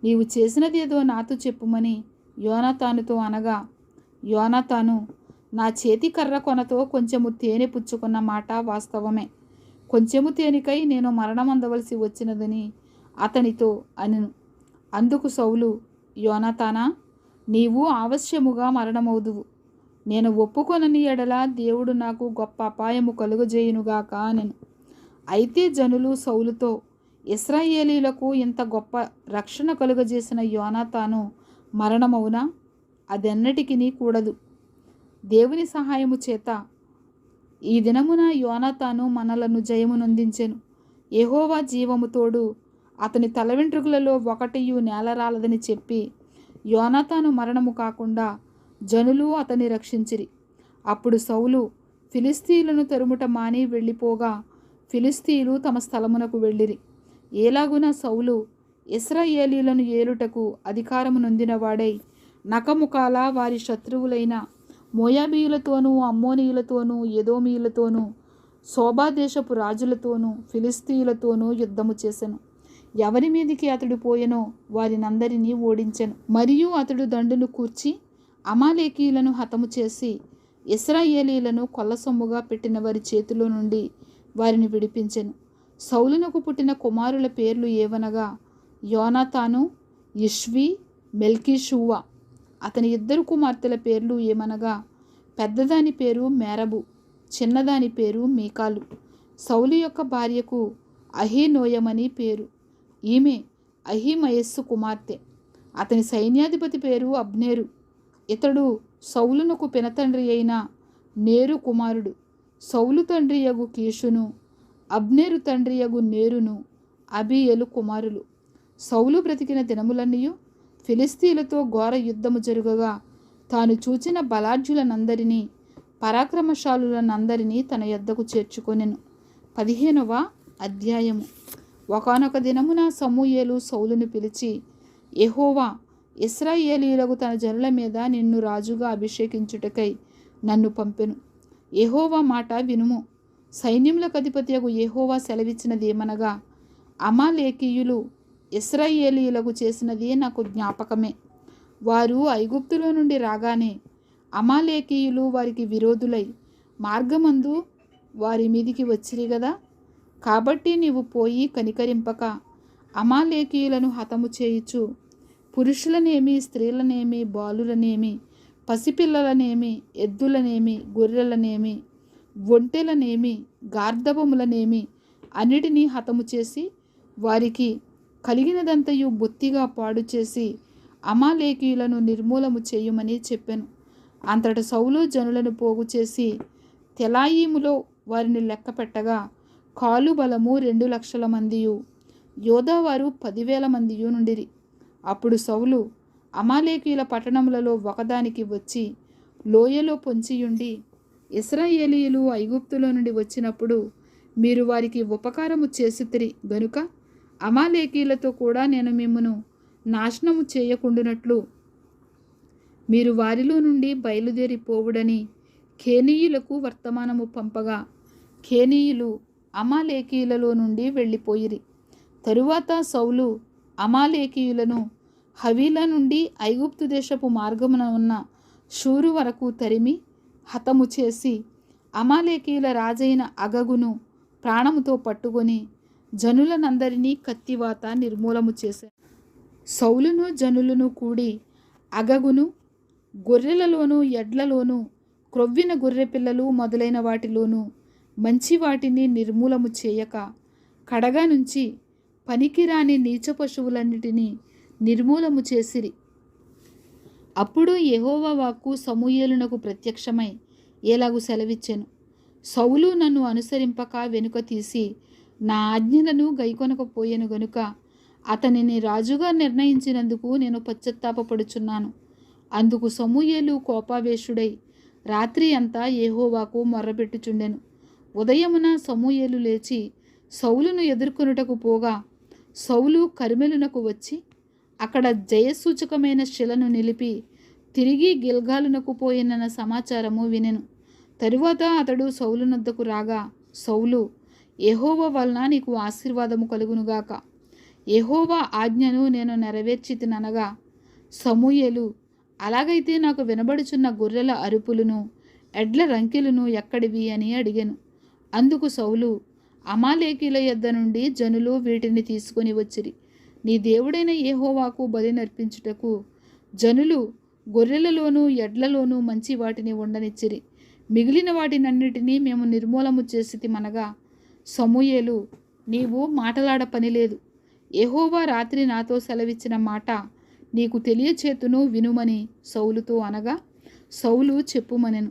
నీవు చేసినదేదో నాతో చెప్పుమని యోనాతానుతో అనగా యోనాతాను, నా చేతి కర్ర కొనతో కొంచెము తేనె పుచ్చుకున్న మాట వాస్తవమే. కొంచెము తేనెకై నేను మరణమందవలసి వచ్చినదని అతనితో అనెను. అందుకు సౌలు, యోనాతానా, నీవు అవశ్యముగా మరణమవుదువు. నేను ఒప్పుకొనని ఎడల దేవుడు నాకు గొప్ప అపాయము కలుగజేయునుగాక అనెను. అయితే జనులు సౌలుతో, ఇశ్రాయేలీయులకు ఇంత గొప్ప రక్షణ కలుగజేసిన యోనాతాను మరణమవునా? అదెన్నటికిని కూడదు. దేవుని సహాయము చేత ఈ దినమున యోనాతాను మనలను జయమునొందించెను. యెహోవా జీవము తోడు అతని తల వెంట్రుకలలో ఒకటియు నేలరాలదని చెప్పి యోనాతాను మరణము కాకుండా జనులు అతని రక్షించిరి. అప్పుడు సౌలు ఫిలిస్తీయులను తరుముట మాని వెళ్ళిపోగా ఫిలిస్తీయులు తమ స్థలమునకు వెళ్ళిరి. ఏలాగున సౌలు ఇశ్రాయేలీయులను ఏలుటకు అధికారము నొందినవాడై నకముకాల వారి శత్రువులైన మోయాబీయులతోనూ అమ్మోనీయులతోనూ ఎదోమీయులతోనూ శోభాదేశపు రాజులతోనూ ఫిలిస్తీయులతోనూ యుద్ధము చేసెను. ఎవరి మీదికి అతడు పోయెనో వారినందరినీ ఓడించెను. మరియు అతడు దండును కూర్చి అమాలేకీయులను హతము చేసి ఇశ్రాయేలీయులను కొల్లసొమ్ముగా పెట్టిన వారి చేతిలో నుండి వారిని విడిపించెను. సౌలునకు పుట్టిన కుమారుల పేర్లు ఏవనగా యోనాతాను, ఇష్వి, మెల్కీషూవా. అతని 2 కుమార్తెల పేర్లు ఏమనగా, పెద్దదాని పేరు మేరబు, చిన్నదాని పేరు మీకాలు. సౌలు యొక్క భార్యకు అహీనోయమని పేరు. ఈమె అహీమయస్సు కుమార్తె. అతని సైన్యాధిపతి పేరు అబ్నేరు. ఇతడు సౌలునకు పినతండ్రి అయిన నేరు కుమారుడు. సౌలు తండ్రియగు కీషును, అబ్నేరు తండ్రియగు నేరును అబీయలు కుమారులు. సౌలు బ్రతికిన దినములన్నీయు ఫిలిస్తీయులతో ఘోర యుద్ధము జరుగగా తాను చూచిన బలాఢ్యులనందరినీ పరాక్రమశాలులనందరినీ తన యొద్దకు చేర్చుకొనెను. 15వ అధ్యాయము. ఒకానొక దినమున సమూయేలు సౌలును పిలిచి, యెహోవా ఇశ్రాయేలీయులకు తన జనుల మీద నిన్ను రాజుగా అభిషేకించుటకై నన్ను పంపెను. యెహోవా మాట వినుము. సైన్యములకు అధిపతియగు యెహోవా సెలవిచ్చినదేమనగా, అమాలేకీయులు ఇశ్రాయేలీయులకు చేసినది నాకు జ్ఞాపకమే. వారు ఐగుప్తులో నుండి రాగానే అమాలేకీయులు వారికి విరోధులై మార్గమందు వారి మీదికి వచ్చిరి గదా. కాబట్టి నీవు పోయి కనికరింపక అమాలేకీయులను హతము చేయుచు పురుషులనేమి, స్త్రీలనేమి, బాలులనేమి, పసిపిల్లలనేమి, ఎద్దులనేమి, గొర్రెలనేమి, ఒంటెలనేమి, గార్ధబములనేమి అన్నిటినీ హతము చేసి వారికి కలిగినదంతయు బొత్తిగా పాడు చేసి అమాలేకీయులను నిర్మూలము చేయుమని చెప్పెను. అంతట సౌలు జనులను పోగు చేసి తెలాయీములో వారిని లెక్క పెట్టగా కాలు బలము 2,00,000 మందియు, యోధావారు 10,000 మందియు నుండిరి. అప్పుడు సౌలు అమాలేకీయుల పట్టణములలో ఒకదానికి వచ్చి లోయలో పొంచియుండి, ఇశ్రాయేలీయులు ఐగుప్తులో నుండి వచ్చినప్పుడు మీరు వారికి ఉపకారము చేసితిరి గనుక అమాలేకీయులతో కూడా నేను మిమ్మును నాశనము చేయకుండునట్లు మీరు వారిలో నుండి బయలుదేరిపోవుడని కేనీయులకు వర్తమానము పంపగా కేనీయులు అమాలేకీయులలో నుండి వెళ్ళిపోయిరి. తరువాత సౌలు అమాలేకీయులను హవీలా నుండి ఐగుప్తు దేశపు మార్గమున ఉన్న షూరు వరకు తరిమి హతము చేసి అమాలేకీయుల రాజైన అగగును ప్రాణముతో పట్టుకొని జనులనందరినీ కత్తివాత నిర్మూలము చేశారు. సౌలును జనులను కూడి అగగును, గొర్రెలలోను, ఎడ్లలోను, క్రొవ్విన గొర్రెపిల్లలు మొదలైన వాటిలోను మంచి వాటిని నిర్మూలము చేయక కడగా నుంచి పనికిరాని నీచ పశువులన్నిటినీ నిర్మూలము చేసిరి. అప్పుడు యెహోవా వాక్కు సమూయేలునకు ప్రత్యక్షమై ఏలాగు సెలవిచ్చెను, సౌలు నన్ను అనుసరింపక వెనుక తీసి నా ఆజ్ఞలను గైకొనకపోయెను గనుక అతనిని రాజుగా నిర్ణయించినందుకు నేను పశ్చాత్తాపపడుచున్నాను. అందుకు సమూయేలు కోపావేశుడై రాత్రి అంతా యెహోవాకు మొర్రపెట్టుచుండెను. ఉదయమున సమూయేలు లేచి సౌలును ఎదుర్కొనుటకు పోగా సౌలు కర్మెలునకు వచ్చి అక్కడ జయసూచకమైన శిలను నిలిపి తిరిగి గిల్గాలునకు పోయినన్న సమాచారము వినెను. తరువాత అతడు సౌలునొద్దకు రాగా సౌలు, యెహోవా వలన నీకు ఆశీర్వాదము కలుగునుగాక, యెహోవా ఆజ్ఞను నేను నెరవేర్చితిననగా సమూయేలు, అలాగైతే నాకు వినబడుచున్న గొర్రెల అరుపులను, ఎడ్ల రంకెలను ఎక్కడివి అని అడిగెను. అందుకు సౌలు, అమాలేకీయుల యొద్ద నుండి జనులు వీటిని తీసుకొని వచ్చిరి. నీ దేవుడైన యెహోవాకు బలి నర్పించుటకు జనులు గొర్రెలలోనూ ఎడ్లలోనూ మంచి వాటిని ఉండనిచ్చిరి. మిగిలిన వాటినన్నిటినీ మేము నిర్మూలము చేసితిమనగా సమూయేలు, నీవు మాటలాడ పనిలేదు, యెహోవా రాత్రి నాతో సెలవిచ్చిన మాట నీకు తెలియచేతును వినుమని సౌలుతో అనగా సౌలు చెప్పుమనెను.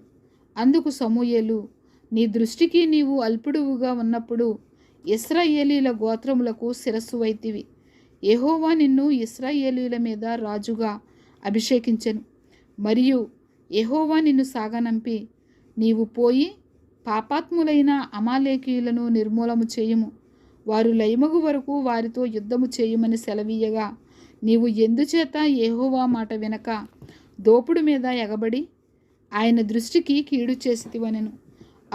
అందుకు సమూయేలు, నీ దృష్టికి నీవు అల్పుడువుగా ఉన్నప్పుడు ఇశ్రాయేలీయుల గోత్రములకు శిరస్సు వైతివి. యెహోవా నిన్ను ఇశ్రాయేలీయుల మీద రాజుగా అభిషేకించెను. మరియు యెహోవా నిన్ను సాగనంపి నీవు పోయి పాపాత్ములైన అమాలేకీయులను నిర్మూలము చేయుము, వారు లయమగు వరకు వారితో యుద్ధము చేయుమని సెలవీయగా నీవు ఎందుచేత యెహోవా మాట వినక దోపుడు మీద ఎగబడి ఆయన దృష్టికి కీడు చేసితివనెను.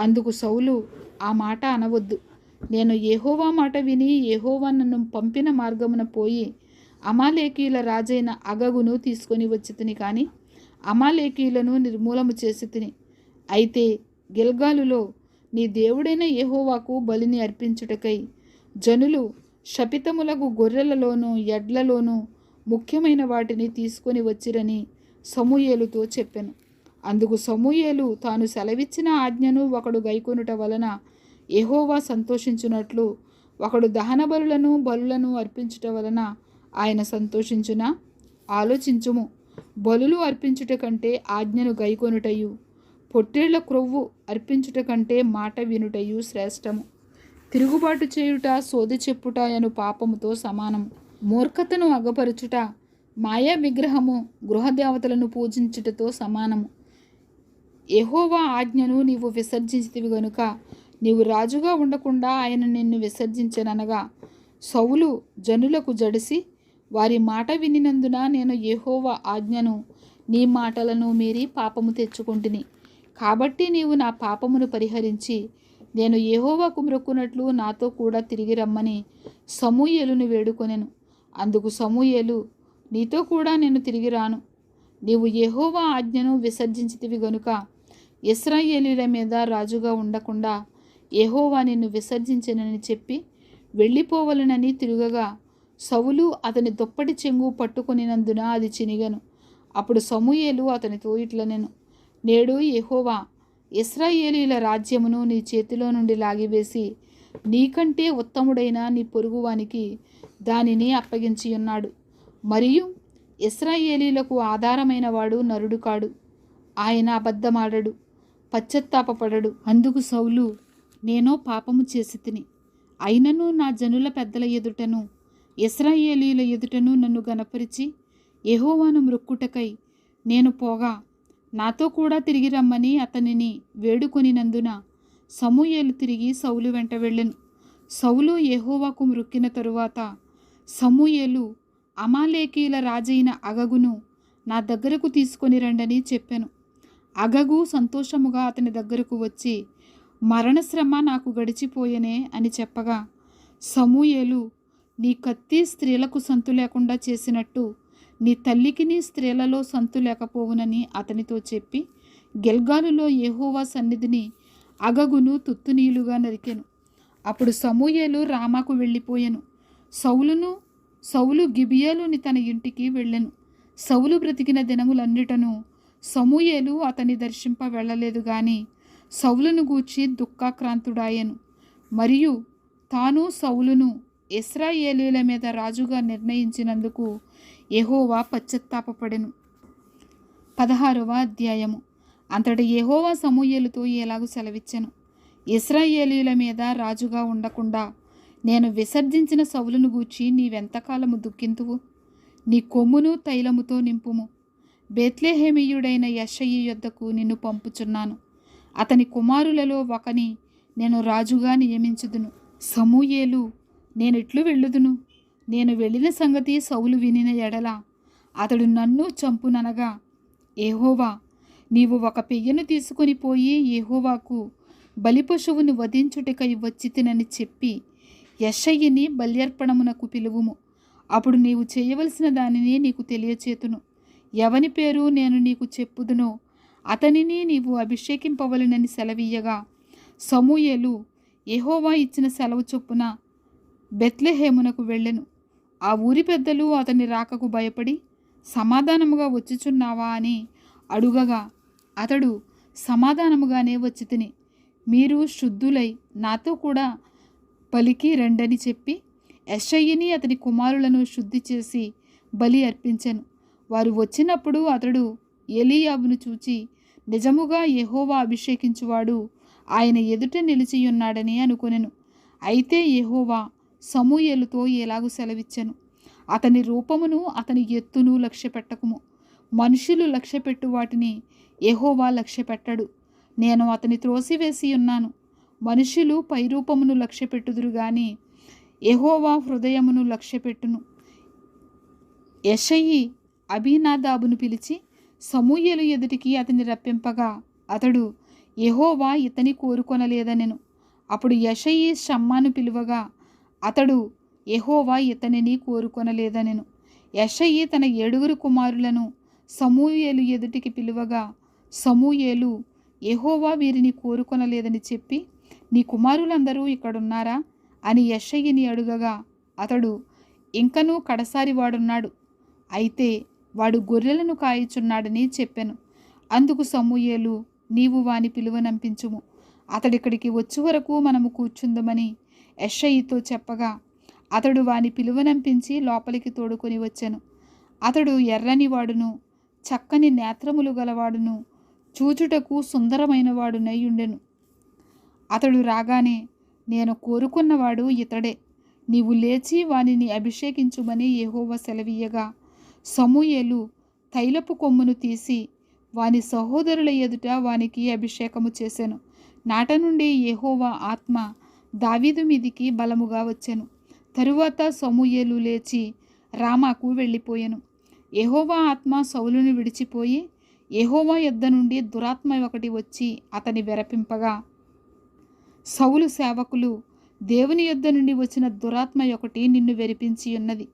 అందుకు సౌలు, ఆ మాట అనవద్దు, నేను యెహోవా మాట విని యెహోవా నన్ను పంపిన మార్గమున పోయి అమాలేకీయుల రాజైన అగగును తీసుకొని వచ్చి తిని, కానీ అమాలేకీయులను నిర్మూలము చేసి తిని. అయితే గిల్గాలులో నీ దేవుడైన యెహోవాకు బలిని అర్పించుటకై జనులు శపితములకు గొర్రెలలోనూ ఎడ్లలోనూ ముఖ్యమైన వాటిని తీసుకొని వచ్చిరని సమూయేలుతో చెప్పెను. అందుకు సమూయేలు తాను సెలవిచ్చిన ఆజ్ఞను ఒకడు గైకొనుట వలన యెహోవా సంతోషించున్నట్లు ఒకడు దహన బలులను అర్పించుట వలన ఆయన సంతోషించునా? ఆలోచించుము. బలులు అర్పించుట కంటే ఆజ్ఞను గైకొనుటయు, పొట్టేళ్ల క్రొవ్వు అర్పించుట కంటే మాట వినుటయు శ్రేష్టము. తిరుగుబాటు చేయుట, సోది చెప్పుట అను పాపముతో సమానము. మూర్ఖతను అగపరుచుట, మాయా విగ్రహము, గృహదేవతలను పూజించుటతో సమానము. యెహోవా ఆజ్ఞను నీవు విసర్జించితివి గనుక నీవు రాజుగా ఉండకుండా ఆయన నిన్ను విసర్జించెననగా, సౌలు జనులకు జడిసి వారి మాట వినినందున నేను యెహోవా ఆజ్ఞను నీ మాటలను మీరి పాపము తెచ్చుకొంటిని. కాబట్టి నీవు నా పాపమును పరిహరించి నేను యెహోవాకు మ్రొక్కునట్లు నాతో కూడా తిరిగి రమ్మని సమూయేలును వేడుకొనెను. అందుకు సమూయేలు, నీతో కూడా నేను తిరిగి రాను. నీవు యెహోవా ఆజ్ఞను విసర్జించితివి గనుక ఇశ్రాయేలీయుల మీద రాజుగా ఉండకుండా యెహోవా నిన్ను విసర్జించెనని చెప్పి వెళ్ళిపోవలనని తిరుగగా, సౌలు అతని దుప్పటి చెంగు పట్టుకొనినందున అది చినిగెను. అప్పుడు సమూయేలు అతనితో ఇట్లనెను, నేడు యెహోవా ఇశ్రాయేలీయుల రాజ్యమును నీ చేతిలో నుండి లాగివేసి నీకంటే ఉత్తముడైన నీ పొరుగువానికి దానిని అప్పగించి ఉన్నాడు. మరియు ఇశ్రాయేలీయులకు ఆధారమైన వాడు నరుడు కాడు. ఆయన అబద్ధమాడడు, పశ్చాత్తాపపడడు. అందుకు సౌలు, నేను పాపము చేసి తిని, అయినను నా జనుల పెద్దల ఎదుటను ఇశ్రాయేలీయుల ఎదుటను నన్ను గనపరిచి యెహోవాను మ్రొక్కుటకై నేను పోగా నాతో కూడా తిరిగి రమ్మని అతనిని వేడుకొనినందున సమూయేలు తిరిగి సౌలు వెంట వెళ్ళెను. సౌలు యెహోవాకు మ్రొక్కిన తరువాత సమూయేలు అమాలేకీయుల రాజైన అగగును నా దగ్గరకు తీసుకొని రండని చెప్పెను. అగగు సంతోషముగా అతని దగ్గరకు వచ్చి, మరణశ్రమ నాకు గడిచిపోయెనే అని చెప్పగా, సమూయేలు, నీ కత్తి స్త్రీలకు సంతు లేకుండా చేసినట్టు నీ తల్లికి స్త్రీలలో సంతు లేకపోవునని అతనితో చెప్పి గిల్గాలులో యెహోవా సన్నిధిని అగగును తుత్తునీలుగా నరికెను. అప్పుడు సమూయేలు రామాకు వెళ్ళిపోయెను. సౌలు గిబియోలోని తన ఇంటికి వెళ్ళెను. సౌలు బ్రతికిన దినములన్నిటను సమూయేలు అతని దర్శింప వెళ్ళలేదు గాని సౌలును గూర్చి దుఃఖాక్రాంతుడాయెను. మరియు తాను సౌలును ఇశ్రాయేలీయుల మీద రాజుగా నిర్ణయించినందుకు యెహోవా పశ్చాత్తాపపడెను. 16వ అధ్యాయము. అంతటి యెహోవా సమూయేలుతో ఎలాగూ సెలవిచ్చెను, ఇశ్రాయేలీయుల మీద రాజుగా ఉండకుండా నేను విసర్జించిన సౌలును గూర్చి నీవెంతకాలము దుఃఖింతువు? నీ కొమ్మును తైలముతో నింపుము. బేత్లెహేమీయుడైన యెషయి యొద్దకు నిన్ను పంపుచున్నాను. అతని కుమారులలో ఒకని నేను రాజుగా నియమించుదును. సమూయేలు, నేనెట్లు వెళ్ళుదును? నేను వెళ్ళిన సంగతి సౌలు వినిన ఎడల అతడు నన్ను చంపుననగా, యెహోవా, నీవు ఒక పెయ్యను తీసుకొని పోయి యెహోవాకు బలిపశువును వధించుటకై వచ్చితినని చెప్పి యెషయిని బల్యర్పణమునకు పిలువుము. అప్పుడు నీవు చేయవలసిన దానిని నీకు తెలియచేతును. ఎవని పేరు నేను నీకు చెప్పుదునో అతనిని నీవు అభిషేకింపవలెనని సెలవీయగా, సమూయేలు యెహోవా ఇచ్చిన సెలవు చొప్పున బెత్లెహేమునకు వెళ్ళెను. ఆ ఊరి పెద్దలు అతని రాకకు భయపడి, సమాధానముగా వచ్చుచున్నావా అని అడుగగా, అతడు సమాధానముగానే వచ్చి తిని, మీరు శుద్ధులై నాతో కూడా పలికి రండని చెప్పి యెషయిని అతని కుమారులను శుద్ధి చేసి బలి అర్పించెను. వారు వచ్చినప్పుడు అతడు ఏలీయాబును చూచి, నిజముగా యెహోవా అభిషేకించువాడు ఆయన ఎదుట నిలిచియున్నాడని అనుకొనెను. అయితే యెహోవా సమూయేలుతో ఎలాగూ సెలవిచ్చెను, అతని రూపమును అతని ఎత్తును లక్ష్యపెట్టకుము. మనుషులు లక్ష్యపెట్టు వాటిని యెహోవా లక్ష్యపెట్టడు. నేను అతని త్రోసివేసి ఉన్నాను. మనుషులు పైరూపమును లక్ష్యపెట్టుదురు గాని యెహోవా హృదయమును లక్ష్యపెట్టును. యెషయి అబీనాదాబును పిలిచి సమూయేలు ఎదుటికి అతని రప్పింపగా అతడు, యెహోవా ఇతని కోరుకొనలేదనెను. అప్పుడు యెషయి షమ్మాను పిలువగా అతడు, యెహోవా ఇతనిని కోరుకొనలేదనెను. యెషయి తన 7 కుమారులను సమూయేలు ఎదుటికి పిలువగా సమూయేలు, యెహోవా వీరిని కోరుకొనలేదని చెప్పి, నీ కుమారులందరూ ఇక్కడున్నారా అని యెషయిని అడుగగా అతడు, ఇంకనూ కడసారి వాడున్నాడు, అయితే వాడు గొర్రెలను కాయుచున్నాడని చెప్పెను. అందుకు సమూయేలు, నీవు వాని పిలువనంపించుము, అతడిక్కడికి వచ్చే వరకు మనము కూర్చుందమని యెషయితో చెప్పగా, అతడు వాని పిలువనంపించి లోపలికి తోడుకొని వచ్చెను. అతడు ఎర్రని వాడును, చక్కని నేత్రములు గలవాడును, చూచుటకు సుందరమైన వాడునై ఉండెను. అతడు రాగానే, నేను కోరుకున్నవాడు ఇతడే, నీవు లేచి వానిని అభిషేకించుమని యెహోవా సెలవీయగా, సమూయేలు తైలపు కొమ్మును తీసి వాని సహోదరుల ఎదుట వానికి అభిషేకము చేసెను. నాట నుండి యెహోవా ఆత్మ దావీదు మీదికి బలముగా వచ్చెను. తరువాత సమూయేలు లేచి రామాకు వెళ్ళిపోయెను. యెహోవా ఆత్మ సౌలును విడిచిపోయి, యెహోవా యొద్ద నుండి దురాత్మ ఒకటి వచ్చి అతని వెరపింపగా, సౌలు సేవకులు, దేవుని యొద్ద నుండి వచ్చిన దురాత్మ ఒకటి నిన్ను వెరిపించి ఉన్నది.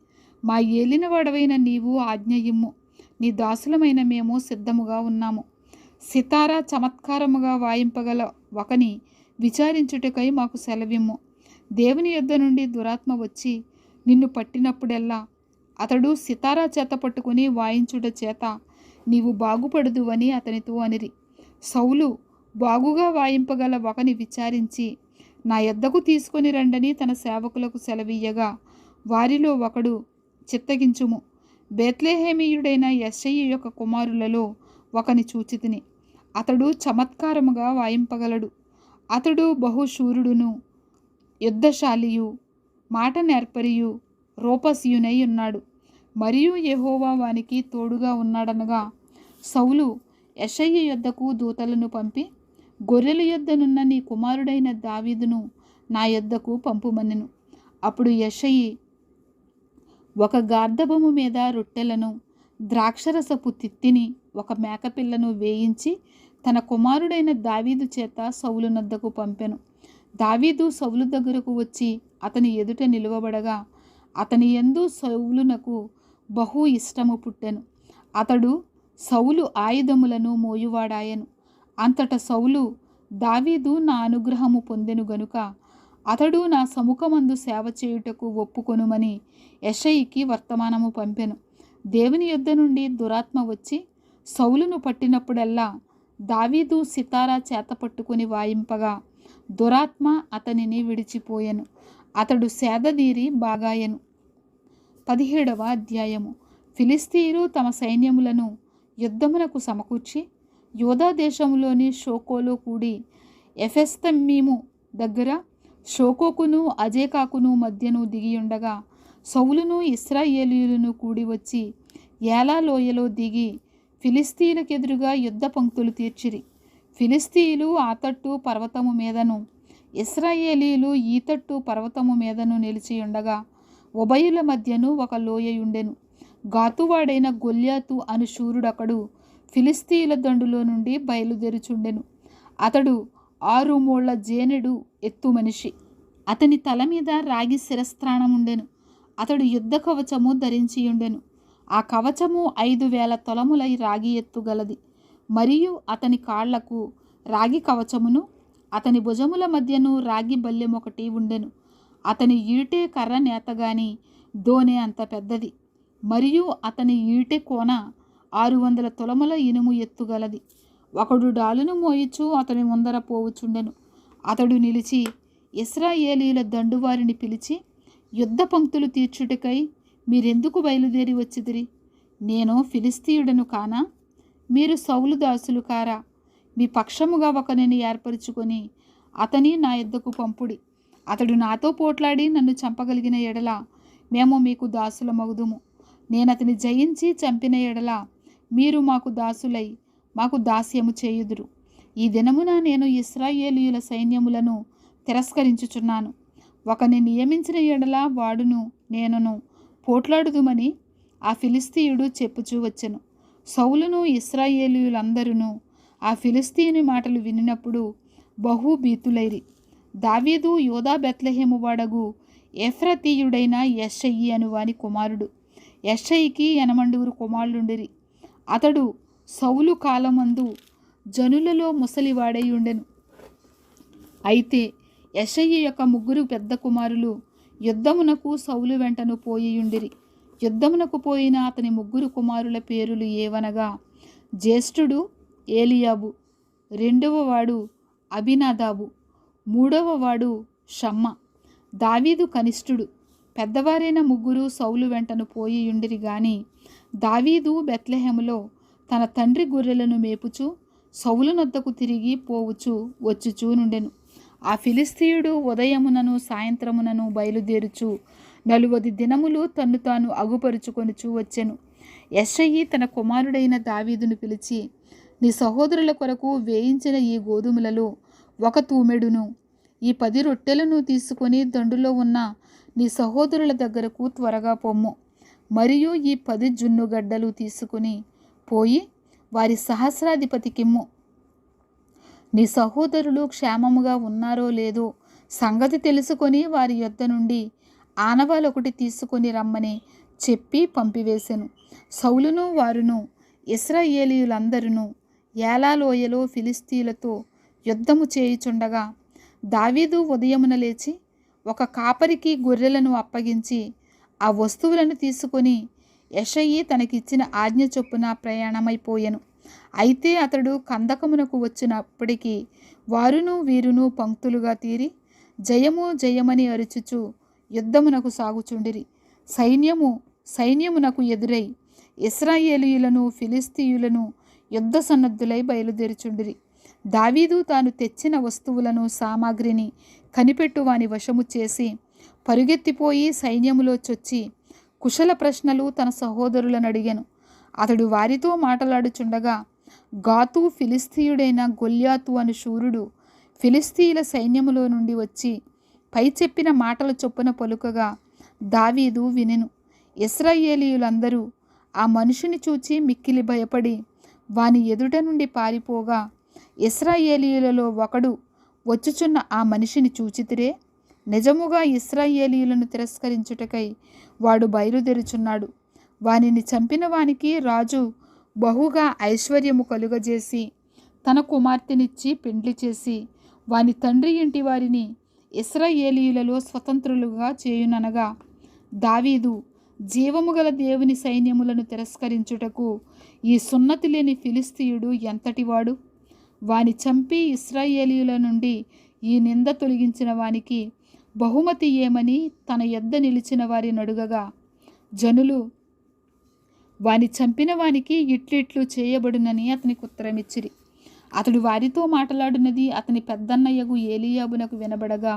మా ఏలినవాడవైన నీవు ఆజ్ఞ ఇమ్ము, నీ దాసులమైన మేము సిద్ధముగా ఉన్నాము. సితారా చమత్కారముగా వాయింపగల ఒకని విచారించుటకై మాకు సెలవిమ్ము. దేవుని యొద్ద నుండి దురాత్మ వచ్చి నిన్ను పట్టినప్పుడెల్లా అతడు సితారా చేత పట్టుకుని వాయించుట చేత నీవు బాగుపడుదువని అతనితో అనిరి. సౌలు బాగుగా వాయింపగల ఒకని విచారించి నా యొద్దకు తీసుకొని రండని తన సేవకులకు సెలవీయగా, వారిలో ఒకడు, చిత్తగించుము, బేత్లెహేమీయుడైన యెషయి యొక్క కుమారులలో ఒకని చూచితిని, అతడు చమత్కారముగా వాయింపగలడు. అతడు బహుశూరుడును, యుద్ధశాలియు, మాట నేర్పరియు, రూపసియునై ఉన్నాడు. మరియు యెహోవా వానికి తోడుగా ఉన్నాడనగా, సౌలు యెషయి యొద్దకు దూతలను పంపి, గొర్రెల యొద్దనున్న నీ కుమారుడైన దావీదును నా యొద్దకు పంపుమనెను. అప్పుడు యెషయి ఒక గార్ధబము మీద రొట్టెలను, ద్రాక్షరసపు తిత్తిని, ఒక మేకపిల్లను వేయించి తన కుమారుడైన దావీదు చేత సౌలు నొద్దకు పంపెను. దావీదు సౌలు దగ్గరకు వచ్చి అతని ఎదుట నిలువబడగా, అతని యందు సౌలునకు బహు ఇష్టము పుట్టెను. అతడు సౌలు ఆయుధములను మోయువాడాయెను. అంతట సౌలు, దావీదు నా అనుగ్రహము పొందెను గనుక అతడు నా సముఖమందు సేవ చేయుటకు ఒప్పుకొనుమని యెషయికి వర్తమానము పంపెను. దేవుని యొద్ద నుండి దురాత్మ వచ్చి సౌలును పట్టినప్పుడల్లా దావీదు సితారా చేత పట్టుకుని వాయింపగా, దురాత్మ అతనిని విడిచిపోయెను. అతడు సేదదీరి బాగాయెను. 17వ అధ్యాయము. ఫిలిస్తీయులు తమ సైన్యములను యుద్ధమునకు సమకూర్చి యూదా దేశములోని షోకోలో కూడి ఎఫెస్తమ్మీము దగ్గర షోకోకును అజేకాకును మధ్యను దిగియుండగా, సౌలును ఇశ్రాయేలీయులను కూడి వచ్చి ఏలా లోయలో దిగి ఫిలిస్తీయులకెదురుగా యుద్ధ పంక్తులు తీర్చిరి. ఫిలిస్తీయులు ఆ తట్టు పర్వతము మీదను, ఇశ్రాయేలీయులు ఈ తట్టు పర్వతము మీదను నిలిచియుండగా, ఉభయుల మధ్యను ఒక లోయయుండెను. గాతువాడైన గొల్యాతు అను శూరుడొకడు ఫిలిస్తీయుల దండులో నుండి బయలుదేరుచుండెను. అతడు 6 మూళ్ల జేనెడు ఎత్తు మనిషి. అతని తల మీద రాగి శిరస్త్రాణముండెను. అతడు యుద్ధ కవచము ధరించియుండెను. ఆ కవచము 5,000 తొలముల రాగి ఎత్తు గలది. మరియు అతని కాళ్లకు రాగి కవచమును, అతని భుజముల మధ్యను రాగి బల్లెమొకటి ఉండెను. అతని ఈటె కర్ర నేతగాని దోనె అంత పెద్దది. మరియు అతని ఈటె కోన 600 తొలముల ఇనుము ఎత్తుగలది. ఒకడు డాలును మోయిచు అతని ముందర పోవుచుండెను. అతడు నిలిచి ఇశ్రాయేలీయుల దండువారిని పిలిచి, యుద్ధ పంక్తులు తీర్చుటకై మీరెందుకు బయలుదేరి వచ్చిదిరి? నేను ఫిలిస్తీయుడను కానా? మీరు సౌలు దాసులు కారా? మీ పక్షముగా ఒకనిని ఏర్పరచుకొని అతని నా యొద్దకు పంపుడి. అతడు నాతో పోట్లాడి నన్ను చంపగలిగిన ఎడల మేము మీకు దాసులమగుదుము. నేనతని జయించి చంపిన ఎడల మీరు మాకు దాసులై మాకు దాస్యము చేయుదురు. ఈ దినమున నేను ఇశ్రాయేలీయుల సైన్యములను తిరస్కరించుచున్నాను. ఒకని నియమించిన ఎడల వాడును నేనును పోట్లాడుదుమని ఆ ఫిలిస్తీయుడు చెప్పుచూ వచ్చెను. సౌలును ఇశ్రాయేలీయులందరూ ఆ ఫిలిస్తీయుని మాటలు వినినప్పుడు బహు భీతులైరి. దావీదు యూదా బెత్లెహేము వాడగు ఎఫ్రతీయుడైన యెషయి అను వాని కుమారుడు. యెషయికి 80 కుమారులుండిరి. అతడు సౌలు కాలమందు జనులలో ముసలివాడై ఉండెను. అయితే యెషయి యొక్క 3 పెద్ద కుమారులు యుద్ధమునకు సౌలు వెంటను పోయియుండిరి. యుద్ధమునకు పోయిన అతని 3 కుమారుల పేరులు ఏవనగా, జ్యేష్ఠుడు ఏలియాబు, రెండవవాడు అబినాదాబు, మూడవవాడు షమ్మ. దావీదు కనిష్ఠుడు. పెద్దవారైన 3 సౌలు వెంటను పోయి యుండిరి గాని, దావీదు బెత్లెహేములో తన తండ్రి గొర్రెలను మేపుచు సౌలునొద్దకు తిరిగి పోవుచు వచ్చుచూ నుండెను. ఆ ఫిలిస్తీయుడు ఉదయమునను సాయంత్రమునను బయలుదేరుచు 40 దినములు తన్ను తాను అగుపరుచుకొనుచూ వచ్చెను. యెష్షయి తన కుమారుడైన దావీదును పిలిచి, నీ సహోదరుల కొరకు వేయించిన ఈ గోధుమలలో 1 తూమెడును, ఈ 10 రొట్టెలను తీసుకొని దండులో ఉన్న నీ సహోదరుల దగ్గరకు త్వరగా పొమ్ము. మరియు ఈ 10 జున్నుగడ్డలు తీసుకుని పోయి వారి సహస్రాధిపతికిమ్ము. నీ సహోదరులు క్షేమముగా ఉన్నారో లేదో సంగతి తెలుసుకొని వారి యొద్ద నుండి ఆనవాలొకటి తీసుకొని రమ్మని చెప్పి పంపివేశెను. సౌలును వారును ఇశ్రాయేలీయులందరూ ఏలా లోయలో ఫిలిస్తీయులతో యుద్ధము చేయుచుండగా, దావీదు ఉదయమున లేచి ఒక కాపరికి గొర్రెలను అప్పగించి ఆ వస్తువులను తీసుకొని యెష్షయి తనకిచ్చిన ఆజ్ఞ చొప్పున ప్రయాణమైపోయెను. అయితే అతడు కందకమునకు వచ్చినప్పటికీ వారును వీరును పంక్తులుగా తీరి జయము జయమని అరుచుచు యుద్ధమునకు సాగుచుండిరి. సైన్యమునకు ఎదురై ఇశ్రాయేలీయులను ఫిలిస్తీయులను యుద్ధ సన్నద్ధులై బయలుదేరుచుండిరి. దావీదు తాను తెచ్చిన వస్తువులను సామాగ్రిని కనిపెట్టు వాని వశము చేసి పరుగెత్తిపోయి సైన్యములో చొచ్చి కుశల ప్రశ్నలు తన సహోదరులను అడిగాను. అతడు వారితో మాట్లాడుచుండగా, గాతు ఫిలిస్తీయుడైన గొల్యాతు అను శూరుడు ఫిలిస్తీయుల సైన్యములో నుండి వచ్చి పై చెప్పిన మాటల చొప్పున పలుకగా దావీదు వినెను. ఇశ్రాయేలీయులందరూ ఆ మనుషుని చూచి మిక్కిలి భయపడి వాని ఎదుట నుండి పారిపోగా, ఇశ్రాయేలీయులలో ఒకడు వచ్చుచున్న ఆ మనిషిని చూచితిరే, నిజముగా ఇశ్రాయేలీయులను తిరస్కరించుటకై వాడు బయలుదేరుచున్నాడు. వానిని చంపిన వానికి రాజు బహుగా ఐశ్వర్యము కలుగజేసి తన కుమార్తెనిచ్చి పెండ్లి చేసి వాని తండ్రి ఇంటి వారిని ఇశ్రాయేలీయులలో స్వతంత్రులుగా చేయుననగా, దావీదు జీవము గల దేవుని సైన్యములను తిరస్కరించుటకు ఈ సున్నతి లేని ఫిలిస్తీయుడు ఎంతటివాడు? వాని చంపి ఇశ్రాయేలీయుల నుండి ఈ నింద తొలగించిన వానికి బహుమతి ఏమని తన యొద్ద నిలిచిన వారిని అడుగగా, జనులు వాని చంపిన వానికి ఇట్లిట్లు చేయబడునని అతనికి ఉత్తరమిచ్చిరి. అతడు వారితో మాట్లాడినది అతని పెద్దన్నయ్యగు ఏలీయాబునకు వినబడగా,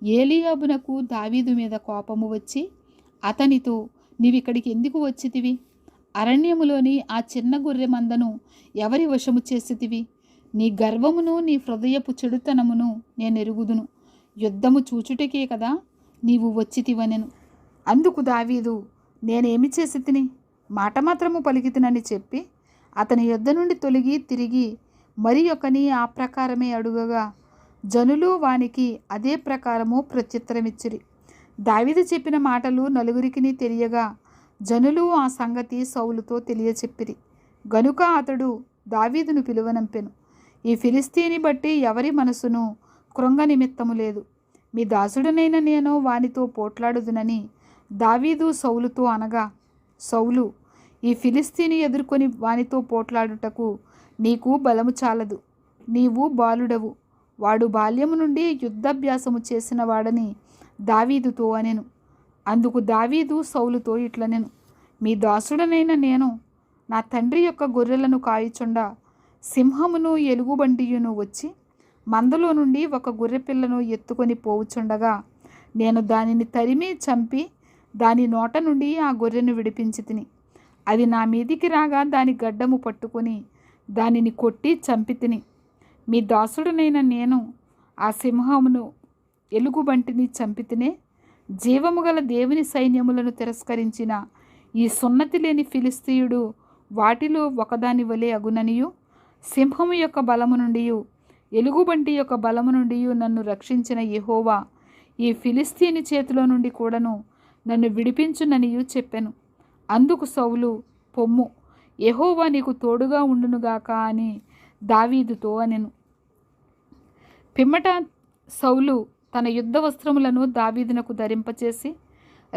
ఏలీయాబునకు దావీదు మీద కోపము వచ్చి అతనితో, నీవిక్కడికి ఎందుకు వచ్చితివి? అరణ్యములోని ఆ చిన్న గొర్రె మందను ఎవరి వశము చేసితివి? నీ గర్వమును నీ హృదయపు చెడుతనమును నేనెరుగుదును. యుద్ధము చూచుటకే కదా నీవు వచ్చితివనెను. అందుకు దావీదు, నేనేమి చేసి తిని? మాట మాత్రము పలికితినని చెప్పి అతని యొద్ద నుండి తొలగి తిరిగి మరి ఒకని ఆ ప్రకారమే అడుగగా, జనులు వానికి అదే ప్రకారము ప్రత్యుత్తరమిచ్చిరి. దావీదు చెప్పిన మాటలు నలుగురికి తెలియగా జనులు ఆ సంగతి సౌలుతో తెలియచెప్పిరి. గనుక అతడు దావీదును పిలువనంపెను. ఈ ఫిలిస్తీని బట్టి ఎవరి మనసును కృంగ నిమిత్తము లేదు. మీ దాసుడనైన నేను వానితో పోట్లాడుదునని దావీదు సౌలుతో అనగా, సౌలు, ఈ ఫిలిస్తీని ఎదుర్కొని వానితో పోట్లాడుటకు నీకు బలము చాలదు. నీవు బాలుడవు. వాడు బాల్యము నుండి యుద్ధాభ్యాసము చేసిన వాడని దావీదుతో అనెను. అందుకు దావీదు సౌలుతో ఇట్లనెను, మీ దాసుడనైన నేను నా తండ్రి యొక్క గొర్రెలను కాయుచుండా సింహమును ఎలుగుబంటియును వచ్చి మందలో నుండి ఒక గొర్రెపిల్లను ఎత్తుకొని పోవుచుండగా నేను దానిని తరిమి చంపి దాని నోట నుండి ఆ గొర్రెను విడిపించి తిని, అది నా మీదికి రాగా దాని గడ్డము పట్టుకొని దానిని కొట్టి చంపి తిని. మీ దాసుడనైన నేను ఆ సింహమును ఎలుగుబంటిని చంపితినే. జీవము గల దేవుని సైన్యములను తిరస్కరించిన ఈ సున్నతి లేని ఫిలిస్తీయుడు వాటిలో ఒకదాని వలె అగుననియు, సింహము యొక్క బలము నుండి ఎలుగుబంటి యొక్క బలము నుండి నన్ను రక్షించిన యెహోవా ఈ ఫిలిస్తీని చేతిలో నుండి కూడాను నన్ను విడిపించుననియు చెప్పెను. అందుకు సౌలు, పొమ్ము, యెహోవా నీకు తోడుగా ఉండునుగాక అని దావీదుతో అనెను. పిమ్మట సౌలు తన యుద్ధ వస్త్రములను దావీదునకు ధరింపచేసి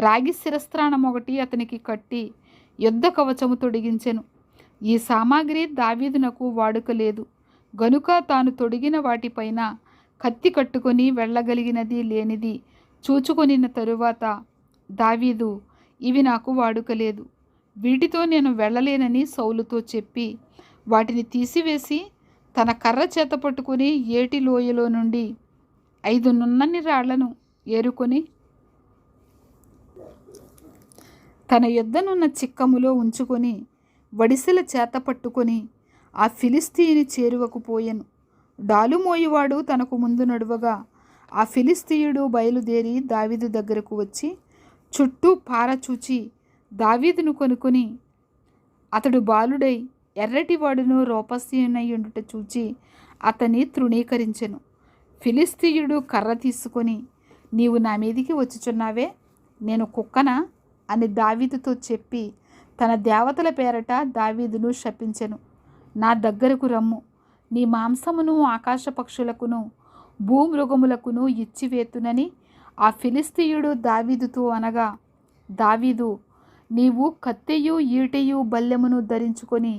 రాగి శిరస్త్రాణం ఒకటి అతనికి కట్టి యుద్ధ కవచము తొడిగించెను. ఈ సామాగ్రి దావీదునకు వాడుక లేదు గనుక తాను తొడిగిన వాటిపైన కత్తి కట్టుకొని వెళ్ళగలిగినది లేనిది చూచుకొనిన తరువాత దావీదు, ఇవి నాకు వాడుక లేదు, వీటితో నేను వెళ్ళలేనని సౌలుతో చెప్పి వాటిని తీసివేసి తన కర్ర చేత పట్టుకుని ఏటి లోయలో నుండి 5 నున్నని రాళ్లను ఏరుకొని తన యొద్దనున్న చిక్కములో ఉంచుకొని వడిసెల చేత పట్టుకొని ఆ ఫిలిస్తీయుని చేరువకు పోయెను. డాలు మోయువాడు తనకు ముందు నడువగా ఆ ఫిలిస్తీయుడు బయలుదేరి దావీదు దగ్గరకు వచ్చి చుట్టూ పారచూచి దావీదును కొనుక్కొని అతడు బాలుడై ఎర్రటివాడును రూపస్యునయుండుట చూచి అతన్ని తృణీకరించెను. ఫిలిస్తీయుడు కర్ర తీసుకొని, నీవు నా మీదికి వచ్చుచున్నావే, నేను కుక్కనా అని దావీదుతో చెప్పి తన దేవతల పేరట దావీదును శపించెను. నా దగ్గరకు రమ్ము, నీ మాంసమును ఆకాశ పక్షులకును భూమృగములకును ఇచ్చివేతునని ఆ ఫిలిస్తీయుడు దావీదుతో అనగా, దావీదు, నీవు కత్తెయు ఈటెయు బల్లెమును ధరించుకొని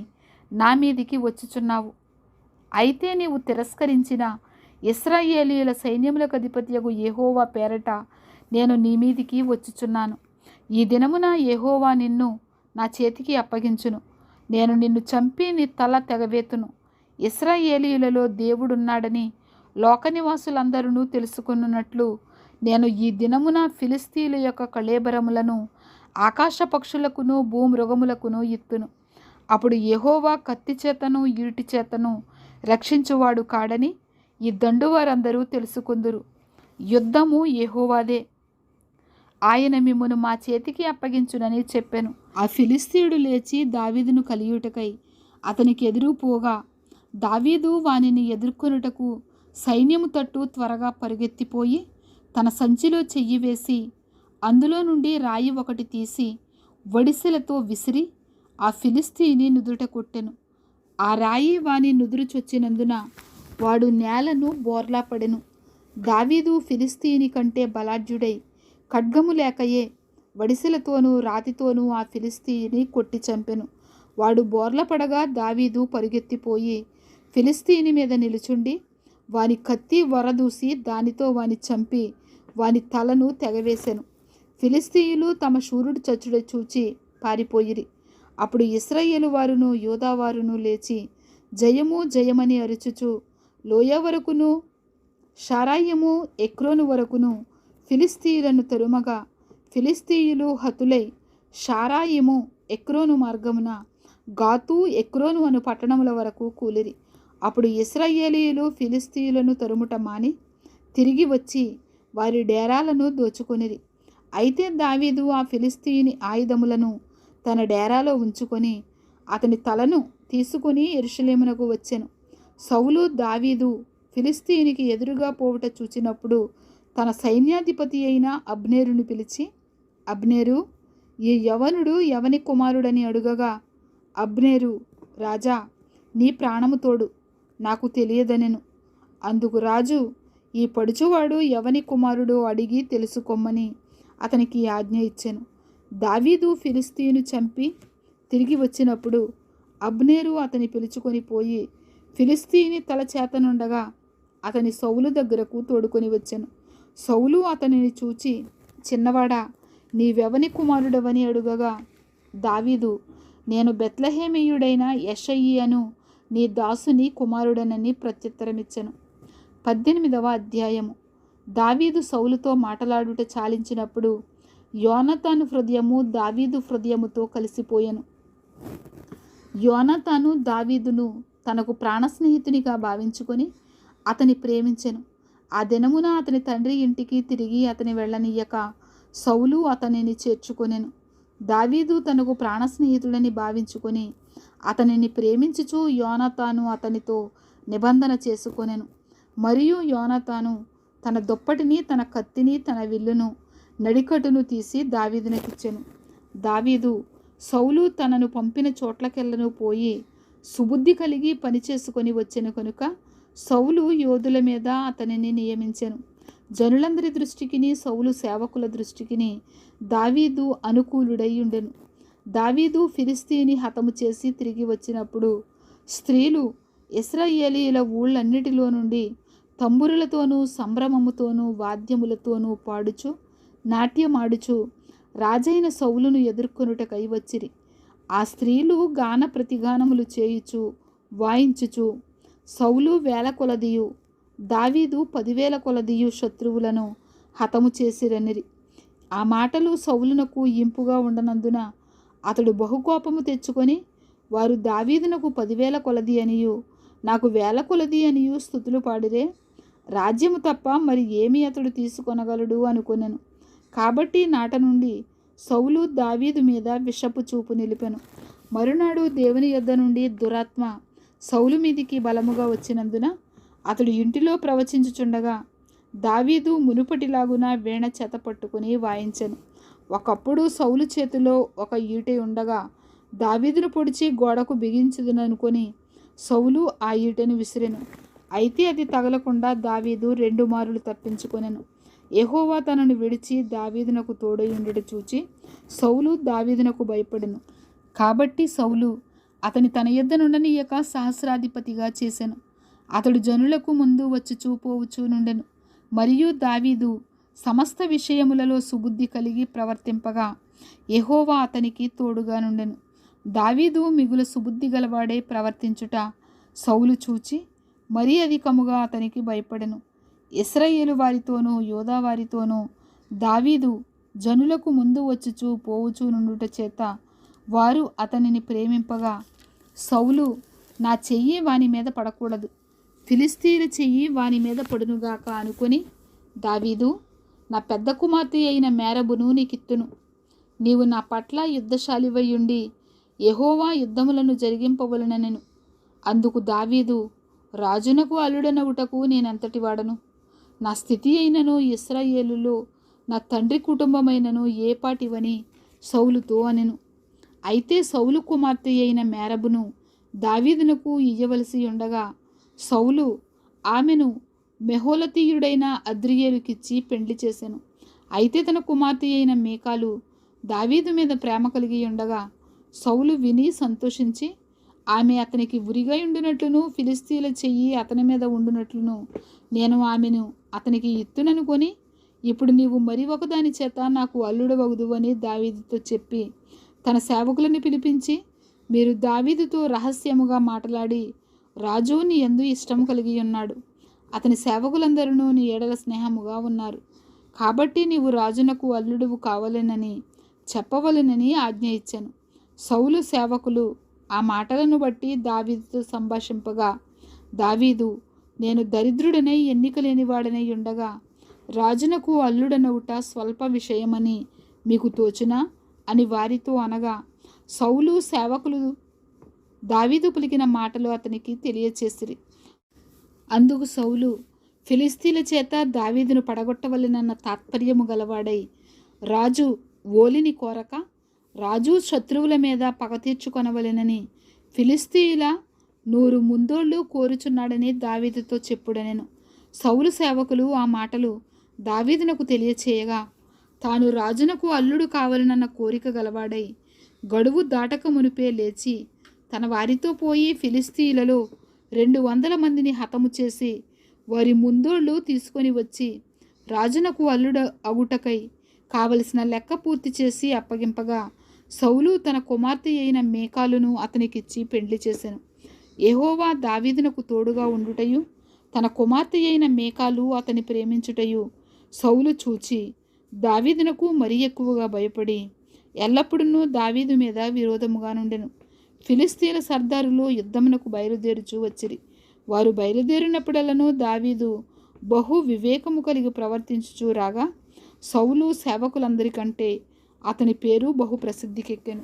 నా మీదికి వచ్చుచున్నావు. అయితే నీవు తిరస్కరించిన ఇశ్రాయేలీయుల సైన్యములకు అధిపతియగు యెహోవా పేరట నేను నీ మీదికి వచ్చుచున్నాను. ఈ దినమున యెహోవా నిన్ను నా చేతికి అప్పగించును. నేను నిన్ను చంపి నీ తల తెగవేతును. ఇశ్రాయేలీయులలో దేవుడున్నాడని లోకనివాసులందరూ తెలుసుకున్నట్లు నేను ఈ దినమున ఫిలిస్తీయుల యొక్క కళేబరములను ఆకాశ పక్షులకును భూమృగములకును ఇత్తును. అప్పుడు యెహోవా కత్తి చేతను ఈటి చేతను రక్షించువాడు కాడని ఈ దండువారందరూ తెలుసుకుందురు. యుద్ధము యెహోవాదే, ఆయన మిమ్మును మా చేతికి అప్పగించునని చెప్పెను. ఆ ఫిలిస్తీయుడు లేచి దావీదును కలియుటకై అతనికి ఎదురు పోగా దావీదు వానిని ఎదుర్కొనుటకు సైన్యము తట్టు త్వరగా పరుగెత్తిపోయి తన సంచిలో చెయ్యి వేసి అందులో నుండి రాయి ఒకటి తీసి వడిసెలతో విసిరి ఆ ఫిలిస్తీయుని నుదుట కొట్టెను. ఆ రాయి వాని నుదురు చొచ్చినందున వాడు నేలను బోర్లా పడెను. దావీదు ఫిలిస్తీయుని కంటే బలాఢ్యుడై ఖడ్గము లేకయే వడిసెలతోనూ రాతితోనూ ఆ ఫిలిస్తీయుని కొట్టి చంపెను. వాడు బోర్ల పడగా దావీదు పరుగెత్తిపోయి ఫిలిస్తీయుని మీద నిలుచుండి వాని కత్తి వరదూసి దానితో వాని చంపి వాని తలను తెగవేశెను. ఫిలిస్తీయులు తమ శూరుడు చచ్చుడ చూచి పారిపోయిరి. అప్పుడు ఇశ్రాయేలు వారును యూదావారును లేచి జయము జయమని అరుచుచు లోయ వరకును షారాయిము ఎక్రోను వరకును ఫిలిస్తీయులను తరుమగా ఫిలిస్తీయులు హతులై షారాయిము ఎక్రోను మార్గమున గాతు ఎక్రోను అను పట్టణముల వరకు కూలిరి. అప్పుడు ఇశ్రాయేలీయులు ఫిలిస్తీయులను తరుముట మాని తిరిగి వచ్చి వారి డేరాలను దోచుకొనిరి. అయితే దావీదు ఆ ఫిలిస్తీయుని ఆయుధములను తన డేరాలో ఉంచుకొని అతని తలను తీసుకుని యెరూషలేమునకు వచ్చెను. సౌలు దావీదు ఫిలిస్తీయునికి ఎదురుగా పోవుట చూచినప్పుడు తన సైన్యాధిపతి అయిన అబ్నేరుని పిలిచి, అబ్నేరు, ఈ యవనుడు ఎవని కుమారుడని అడుగగా అబ్నేరు, రాజా, నీ ప్రాణము తోడు, నాకు తెలియదనెను. అందుకు రాజు, ఈ పడుచువాడు ఎవని కుమారుడో అడిగి తెలుసుకొమ్మని అతనికి ఆజ్ఞ ఇచ్చెను. దావీదు ఫిలిస్తీయుని చంపి తిరిగి వచ్చినప్పుడు అబ్నేరు అతని పిలుచుకొని పోయి ఫిలిస్తీయుని తల చేతనుండగా అతని సౌలు దగ్గరకు తోడుకొని వచ్చెను. సౌలు అతనిని చూచి, చిన్నవాడా, నీవెవని కుమారుడవని అడుగగా దావీదు, నేను బెత్లెహేమీయుడైన యెషయి అను నీ దాసుని కుమారుడనని ప్రత్యుత్తరమిచ్చెను. 18వ అధ్యాయము. దావీదు సౌలుతో మాటలాడుట చాలించినప్పుడు యోనతాను హృదయము దావీదు హృదయముతో కలిసిపోయెను. యోనతాను దావీదును తనకు ప్రాణ స్నేహితునిగా భావించుకొని అతని ప్రేమించెను. ఆ దినమున అతని తండ్రి ఇంటికి తిరిగి అతని వెళ్ళనీయక సౌలు అతనిని చేర్చుకొనెను. దావీదు తనకు ప్రాణ స్నేహితుడని భావించుకొని అతనిని ప్రేమించుచు యోనతాను అతనితో నిబంధన చేసుకొనెను. మరియు యోనతాను తన దుప్పటిని, తన కత్తిని, తన విల్లును, నడికట్టును తీసి దావీదునకిచ్చెను. దావీదు సౌలు తనను పంపిన చోట్లకెళ్ళను పోయి సుబుద్ధి కలిగి పనిచేసుకొని వచ్చెను కనుక సౌలు యోధుల మీద అతనిని నియమించెను. జనులందరి దృష్టికిని సౌలు సేవకుల దృష్టికిని దావీదు అనుకూలుడై ఉండెను. దావీదు ఫిలిస్తీని హతము చేసి తిరిగి వచ్చినప్పుడు స్త్రీలు ఇశ్రాయేలీయుల ఊళ్ళన్నిటిలో నుండి తంబురులతోనూ సంభ్రమముతోనూ వాద్యములతోనూ పాడుచు నాట్యమాడుచు రాజైన సౌలును ఎదుర్కొనుటకై వచ్చిరి. ఆ స్త్రీలు గాన ప్రతిగానములు చేయుచు వాయించుచు సౌలు 1000 కొలదియు దావీదు 10,000 కొలదియు శత్రువులను హతము చేసిరనిరి. ఆ మాటలు సౌలునకు ఇంపుగా ఉండనందున అతడు బహుకోపము తెచ్చుకొని, వారు దావీదునకు 10,000 కొలది అనియు నాకు 1000 కొలది అనియు స్తుతులు పాడిరే, రాజ్యము తప్ప మరి ఏమి అతడు తీసుకొనగలడు అనుకొనెను. కాబట్టి నాట నుండి సౌలు దావీదు మీద విషపు చూపు నిలిపెను. మరునాడు దేవుని యొద్ద నుండి దురాత్మ సౌలు మీదికి బలముగా వచ్చినందున అతడు ఇంటిలో ప్రవచించుచుండగా దావీదు మునుపటిలాగున వీణ చేత పట్టుకుని వాయించెను. ఒకప్పుడు సౌలు చేతిలో ఒక ఈటె ఉండగా దావీదును పొడిచి గోడకు బిగించుదుననుకొని సౌలు ఆ ఈటెను విసిరెను. అయితే అది తగలకుండా దావీదు 2 మారులు తప్పించుకొనెను. యెహోవా తనను విడిచి దావీదునకు తోడై ఉండుట చూచి సౌలు దావీదునకు భయపడెను. కాబట్టి సౌలు అతని తన యొద్ద నుండనీయక సహస్రాధిపతిగా చేసెను. అతడు జనులకు ముందు వచ్చుచూ పోవుచూ నుండెను. మరియు దావీదు సమస్త విషయములలో సుబుద్ధి కలిగి ప్రవర్తింపగా యెహోవా అతనికి తోడుగా నుండెను. దావీదు మిగుల సుబుద్ధి గలవాడే ప్రవర్తించుట సౌలు చూచి మరీ అధికముగా అతనికి భయపడెను. ఇశ్రాయేలు వారితోనూ యోధా వారితోనూ దావీదు జనులకు ముందు వచ్చుచూ పోవుచూ నుండుట చేత వారు అతనిని ప్రేమింపగా సౌలు నా చెయ్యి వాని మీద పడకూడదు, ఫిలిస్తీయుల చెయ్యి వాని మీద పడునుగాక అనుకొని, దావీదు, నా పెద్ద కుమార్తె అయిన మేరబును నీకిత్తును, నీవు నా పట్ల యుద్ధశాలివై ఉండి యెహోవా యుద్ధములను జరిగింపవలనెను. అందుకు దావీదు, రాజునకు అల్లుడనవుటకు నేనెంతటి వాడను, నా స్థితి అయినను ఇశ్రాయేలులో నా తండ్రి కుటుంబమైనను ఏపాటివని సౌలుతో అనెను. అయితే సౌలు కుమార్తె అయిన మేరబును దావీదునకు ఇయ్యవలసి ఉండగా సౌలు ఆమెను మెహోలతీయుడైన అద్రియేలుకిచ్చి పెండ్లి చేసెను. అయితే తన కుమార్తె అయిన మీకాలు దావీదు మీద ప్రేమ కలిగి ఉండగా సౌలు విని సంతోషించి, ఆమె అతనికి ఉరిగా ఉండునట్లును ఫిలిస్తీయుల చెయ్యి అతని మీద ఉండునట్లును నేను ఆమెను అతనికి ఇత్తుననుకొని, ఇప్పుడు నీవు మరి ఒకదాని చేత నాకు అల్లుడవగుదు అని దావీదుతో చెప్పి తన సేవకులను పిలిపించి, మీరు దావీదుతో రహస్యముగా మాట్లాడి, రాజు నీ యందు ఇష్టము కలిగి ఉన్నాడు, అతని సేవకులందరూ నీ ఎడల స్నేహముగా ఉన్నారు, కాబట్టి నీవు రాజునకు అల్లుడువు కావాలనని చెప్పవలెనని ఆజ్ఞ ఇచ్చాను. సౌలు సేవకులు ఆ మాటలను బట్టి దావీదుతో సంభాషింపగా దావీదు, నేను దరిద్రుడనై ఎన్నిక లేనివాడనై ఉండగా రాజునకు అల్లుడనవుట స్వల్ప విషయమని మీకు తోచునా అని వారితో అనగా సౌలు సేవకులు దావీదు పలికిన మాటలు అతనికి తెలియచేసిరి. అందుకు సౌలు ఫిలిస్తీన్ల చేత దావీదును పడగొట్టవలెనన్న తాత్పర్యము గలవాడై రాజు ఓలిని కోరక రాజు శత్రువుల మీద పగ తీర్చుకొనవలెనని ఫిలిస్తీయుల 100 ముందోళ్ళు కోరుచున్నాడని దావీదుతో చెప్పుడనెను. సౌలు సేవకులు ఆ మాటలు దావీదునకు తెలియచేయగా తాను రాజునకు అల్లుడు కావాలనన్న కోరిక గలవాడై గడువు దాటక మునిపే లేచి తన వారితో పోయి ఫిలిస్తీయులలో 200 మందిని హతము చేసి వారి ముందోళ్ళు తీసుకొని వచ్చి రాజునకు అల్లుడు అగుటకై కావలసిన లెక్క పూర్తి చేసి అప్పగింపగా సౌలు తన కుమార్తె అయిన మీకాలును అతనికిచ్చి పెండ్లి చేసెను. యెహోవా దావీదునకు తోడుగా ఉండుటయు తన కుమార్తె అయిన మీకాలు అతని ప్రేమించుటయు సౌలు చూచి దావీదునకు మరీ ఎక్కువగా భయపడి ఎల్లప్పుడూ దావీదు మీద విరోధముగా నుండెను. ఫిలిస్తీయుల సర్దారులు యుద్ధమునకు బయలుదేరుచూ వచ్చిరి. వారు బయలుదేరినప్పుడల్లను దావీదు బహు వివేకము కలిగి ప్రవర్తించుచూ రాగా సౌలు సేవకులందరికంటే అతని పేరు బహు ప్రసిద్ధికెక్కెను.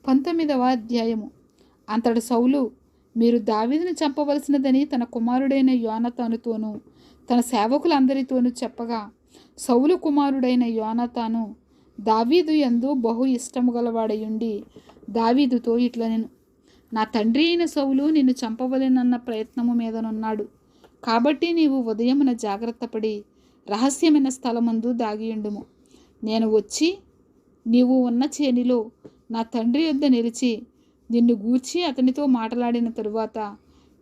19వ అధ్యాయము. అంతట సౌలు, మీరు దావీదును చంపవలసినదని తన కుమారుడైన యోనాతానుతోనూ తన సేవకులందరితోనూ చెప్పగా సౌలు కుమారుడైన యోనాతాను దావీదు యందు బహు ఇష్టము గలవాడయుండి దావీదుతో ఇట్లనెను, నా తండ్రి అయిన సౌలు నిన్ను చంపవలెనన్న ప్రయత్నము మీదనున్నాడు. కాబట్టి నీవు ఉదయమున జాగ్రత్తపడి రహస్యమైన స్థలమందు దాగియుండుము. నేను వచ్చి నీవు ఉన్న చేనిలో నా తండ్రి యొద్ద నిలిచి నిన్ను గూర్చి అతనితో మాట్లాడిన తరువాత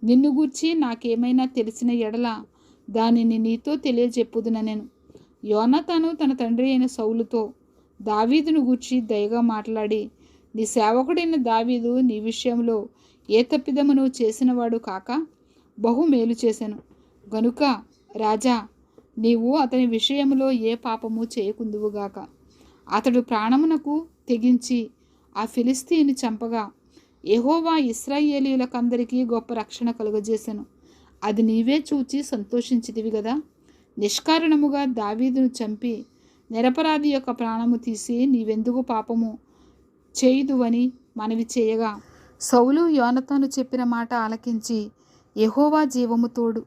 నిన్ను గూర్చి నాకేమైనా తెలిసిన ఎడల దానిని నీతో తెలియజెప్పుదునెను. యోనాతాను తన తండ్రి అయిన సౌలుతో దావీదును గూర్చి దయగా మాట్లాడి, నీ సేవకుడైన దావీదు నీ విషయంలో ఏ తప్పిదమును చేసినవాడు కాక బహు మేలు చేశాను గనుక రాజా, నీవు అతని విషయంలో ఏ పాపము చేయకుందువుగాక. అతడు ప్రాణమునకు తెగించి ఆ ఫిలిస్తీని చంపగా యెహోవా ఇశ్రాయేలీయులకందరికీ గొప్ప రక్షణ కలుగజేశాను. అది నీవే చూచి సంతోషించితివి గదా. నిష్కారణముగా దావీదును చంపి నిరపరాధి యొక్క ప్రాణము తీసి నీవెందుకు పాపము చేయుదువని మనవి చేయగా, సౌలు యోనాతాను చెప్పిన మాట ఆలకించి యెహోవా జీవము తోడు,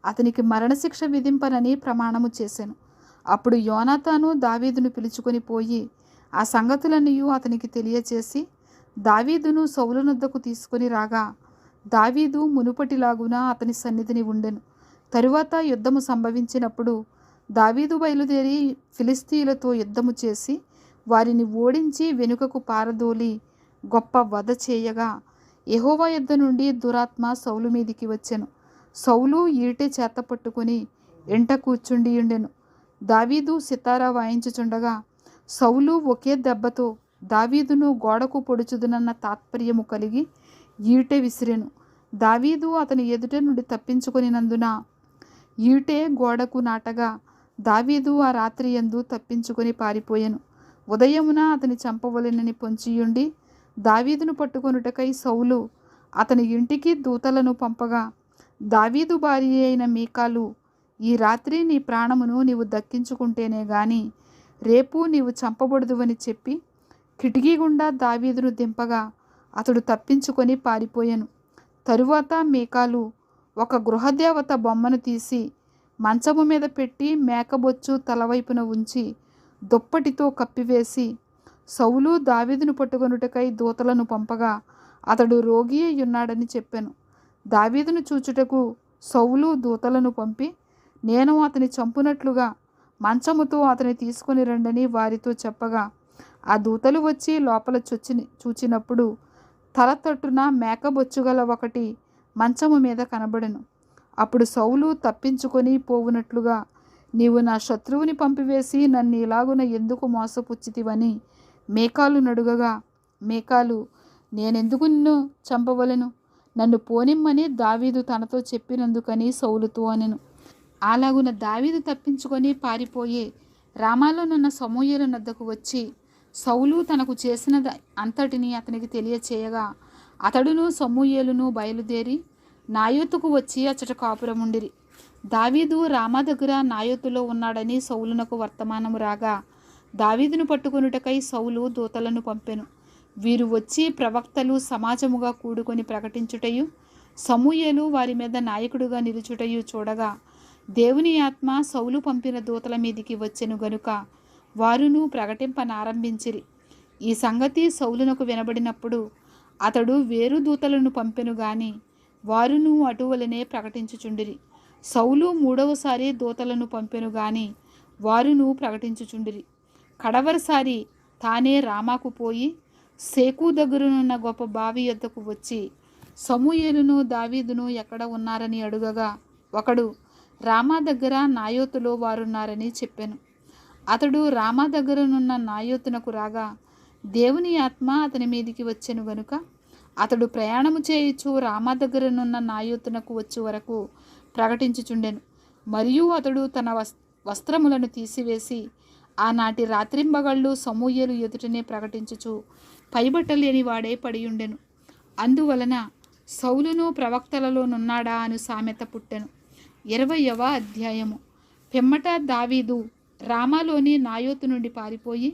అతనికి మరణశిక్ష విధింపనని ప్రమాణము చేశాను. అప్పుడు యోనాతాను దావీదును పిలుచుకొని పోయి ఆ సంగతులన్నీ అతనికి తెలియచేసి దావీదును సౌలునొద్దకు తీసుకొని రాగా, దావీదు మునుపటిలాగున అతని సన్నిధిని ఉండెను. తరువాత యుద్ధము సంభవించినప్పుడు దావీదు బయలుదేరి ఫిలిస్తీయులతో యుద్ధము చేసి వారిని ఓడించి వెనుకకు పారదోలి గొప్ప వధ చేయగా, యెహోవా యొద్ద నుండి దురాత్మ సౌలు మీదికి వచ్చెను. సౌలు ఈటె చేత పట్టుకొని ఎంట కూర్చుండియుండెను. దావీదు సితారా వాయించుచుండగా సౌలు ఒకే దెబ్బతో దావీదును గోడకు పొడుచుదునన్న తాత్పర్యము కలిగి ఈటె విసిరెను. దావీదు అతని ఎదుట నుండి తప్పించుకొనినందున ఈటె గోడకు నాటగా దావీదు ఆ రాత్రి యందు తప్పించుకొని పారిపోయెను. ఉదయమున అతని చంపవలెనని పొంచియుండి దావీదును పట్టుకొనుటకై సౌలు అతని ఇంటికి దూతలను పంపగా, దావీదు భార్య అయిన మీకాలు, ఈ రాత్రి నీ ప్రాణమును నీవు దక్కించుకుంటేనే గాని రేపు నీవు చంపబడుదువని చెప్పి కిటికీ గుండా దావీదును దింపగా అతడు తప్పించుకొని పారిపోయాను. తరువాత మీకాలు ఒక గృహదేవత బొమ్మను తీసి మంచము మీద పెట్టి మేకబొచ్చు తలవైపున ఉంచి దుప్పటితో కప్పివేసి సౌలు దావీదును పట్టుకొనుటకై దూతలను పంపగా అతడు రోగి అయ్యున్నాడని చెప్పాను. దావీదును చూచుటకు సౌలు దూతలను పంపి నేను అతని చంపునట్లుగా మంచముతో అతని తీసుకొని రండని వారితో చెప్పగా, ఆ దూతలు వచ్చి లోపల చూచినప్పుడు తల తట్టున మేకబొచ్చుగల ఒకటి మంచము మీద కనబడెను. అప్పుడు సౌలు తప్పించుకొని పోవునట్లుగా, నీవు నా శత్రువుని పంపివేసి నన్ను ఇలాగున ఎందుకు మోసపుచ్చితివని మీకాలు నడుగగా, మీకాలు, నేనెందుకు నిన్ను చంపవలెను? నన్ను పోనిమ్మని దావీదు తనతో చెప్పినందుకని సౌలుతో అనెను. అలాగున దావీదు తప్పించుకొని పారిపోయి రామాలోనున్న సమూయేలు నద్దకు వచ్చి సౌలు తనకు చేసిన అంతటిని అతనికి తెలియచేయగా, అతడును సమూయేలును బయలుదేరి నాయోతుకు వచ్చి అచ్చట కాపురముండిరి. దావీదు రామా దగ్గర నాయోతులో ఉన్నాడని సౌలునకు వర్తమానము రాగా, దావీదును పట్టుకొనుటకై సౌలు దూతలను పంపెను. వీరు వచ్చి ప్రవక్తలు సమాజముగా కూడుకొని ప్రకటించుటయు సమూయేలు వారి మీద నాయకుడుగా నిలుచుటయు చూడగా, దేవుని ఆత్మ సౌలు పంపిన దూతల మీదికి వచ్చెను గనుక వారును ప్రకటింపనారంభించిరి. ఈ సంగతి సౌలునకు వినబడినప్పుడు అతడు వేరు దూతలను పంపెను గాని వారును అటువలనే ప్రకటించుచుండిరి. సౌలు మూడవసారి దూతలను పంపెను గాని వారును ప్రకటించుచుండిరి. కడవరసారి తానే రామాకు పోయి సేకు దగ్గరనున్న గొప్ప బావి యొద్దకు వచ్చి సమూయేలును దావీదును ఎక్కడ ఉన్నారని అడుగగా, ఒకడు రామా దగ్గర నాయోతులో వారున్నారని చెప్పాను. అతడు రామా దగ్గరనున్న నాయోతునకు రాగా దేవుని ఆత్మ అతని మీదికి వచ్చెను గనుక అతడు ప్రయాణము చేయుచు రామా దగ్గరనున్న నాయోతునకు వచ్చే వరకు ప్రకటించుచుండెను. మరియు అతడు తన వస్త్రములను తీసివేసి ఆనాటి రాత్రింబగళ్ళు సమూయేలు ఎదుటనే ప్రకటించుచు పైబట్టలేని వాడే పడియుండెను. అందువలన సౌలును ప్రవక్తలలోనున్నాడా అను సామెత పుట్టెను. 20వ అధ్యాయము. పిమ్మట దావీదు రామాలోని నాయోతు నుండి పారిపోయి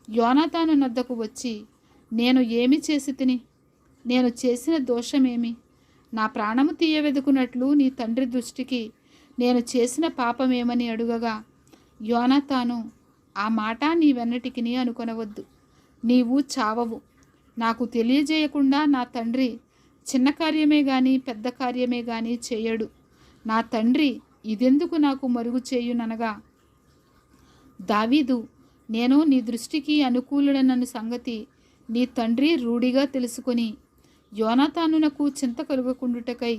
యోనాతాను నద్దకు వచ్చి, నేను ఏమి చేసి తిని? నేను చేసిన దోషమేమి? నా ప్రాణము తీయవెదుకున్నట్లు నీ తండ్రి దృష్టికి నేను చేసిన పాపమేమని అడుగగా, యోనాతాను, ఆ మాట నీవెన్నటికిని అనుకొనవద్దు. నీవు చావవు. నాకు తెలియజేయకుండా నా తండ్రి చిన్న కార్యమే గాని పెద్ద కార్యమే గాని చేయడు. నా తండ్రి ఇదెందుకు నాకు మరుగు చేయుననగా, దావీదు, నేను నీ దృష్టికి అనుకూలుడనన్న సంగతి నీ తండ్రి రూఢిగా తెలుసుకొని యోనాతానునకు చింత కలుగకుండుటకై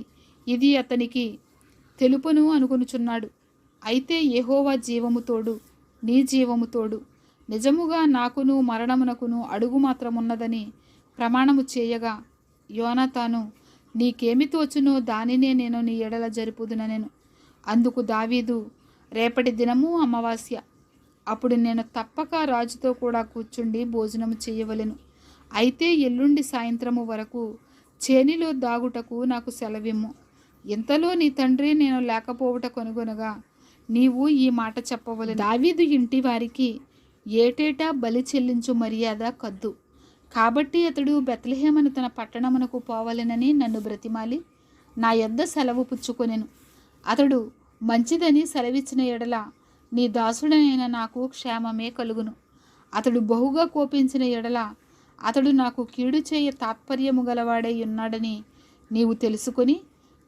ఇది అతనికి తెలుపును అనుకొనుచున్నాడు. అయితే యెహోవా జీవము తోడు, నీ జీవము తోడు, నిజముగా నాకును మరణమునకును అడుగు మాత్రమున్నదని ప్రమాణము చేయగా, యోనాతాను, నీకేమి తోచునో దానినే నేను నీ ఎడల జరుపుదుననెను. అందుకు దావీదు, రేపటి దినము అమావాస్య, అప్పుడు నేను తప్పక రాజుతో కూడా కూర్చుండి భోజనము చేయవలెను. అయితే ఎల్లుండి సాయంత్రము వరకు చేనిలో దాగుటకు నాకు సెలవిమ్ము. ఇంతలో నీ తండ్రి నేను లేకపోవుట కనుగొనగా నీవు ఈ మాట చెప్పవలెను. దావీదు ఇంటి వారికి ఏటేటా బలి చెల్లించు మర్యాద కద్దు. కాబట్టి అతడు బెత్లెహేమును తన పట్టణమునకు పోవలెనని నన్ను బ్రతిమాలి నా యొద్ద సెలవు పుచ్చుకొనెను. అతడు మంచిదని సెలవిచ్చిన ఎడల నీ దాసుడనైన నాకు క్షేమమే కలుగును. అతడు బహుగా కోపించిన ఎడల అతడు నాకు కీడు చేయ తాత్పర్యము గలవాడై ఉన్నాడని నీవు తెలుసుకొని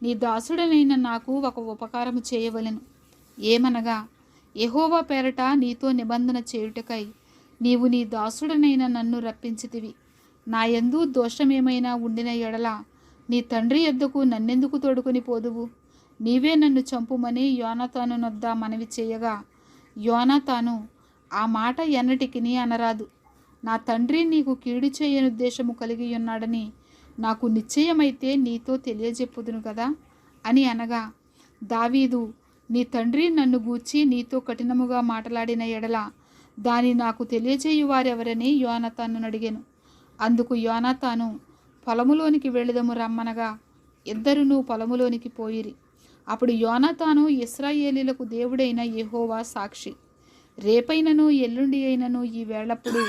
నీ దాసుడనైన నాకు ఒక ఉపకారము చేయవలెను. ఏమనగా, యెహోవా పేరట నీతో నిబంధన చేయుటకై నీవు నీ దాసుడనైన నన్ను రప్పించితివి. నా యందు దోషమేమైనా ఉండిన ఎడల నీ తండ్రి యొద్దకు నన్నెందుకు తోడుకొని పోదువు? నీవే నన్ను చంపుమని యోనాతాను నొద్ద మనవి చేయగా, యోనాతాను, ఆ మాట ఎన్నటికిని అనరాదు. నా తండ్రి నీకు కీడు చేయనుద్దేశము కలిగి ఉన్నాడని నాకు నిశ్చయమైతే నీతో తెలియజెప్పుదును కదా అని అనగా, దావీదు, నీ తండ్రి నన్ను గూర్చి నీతో కఠినముగా మాట్లాడిన ఎడల దాని నాకు తెలియజేయువారెవరని యోనాతాను అడిగాను. అందుకు యోనాతాను, పొలములోనికి వెళ్ళదము రమ్మనగా ఇద్దరును పొలములోనికి పోయిరి. అప్పుడు యోనాతాను, ఇశ్రాయేలీలకు దేవుడైన యెహోవా సాక్షి, రేపైనను ఎల్లుండి అయినను ఈ వేళప్పుడు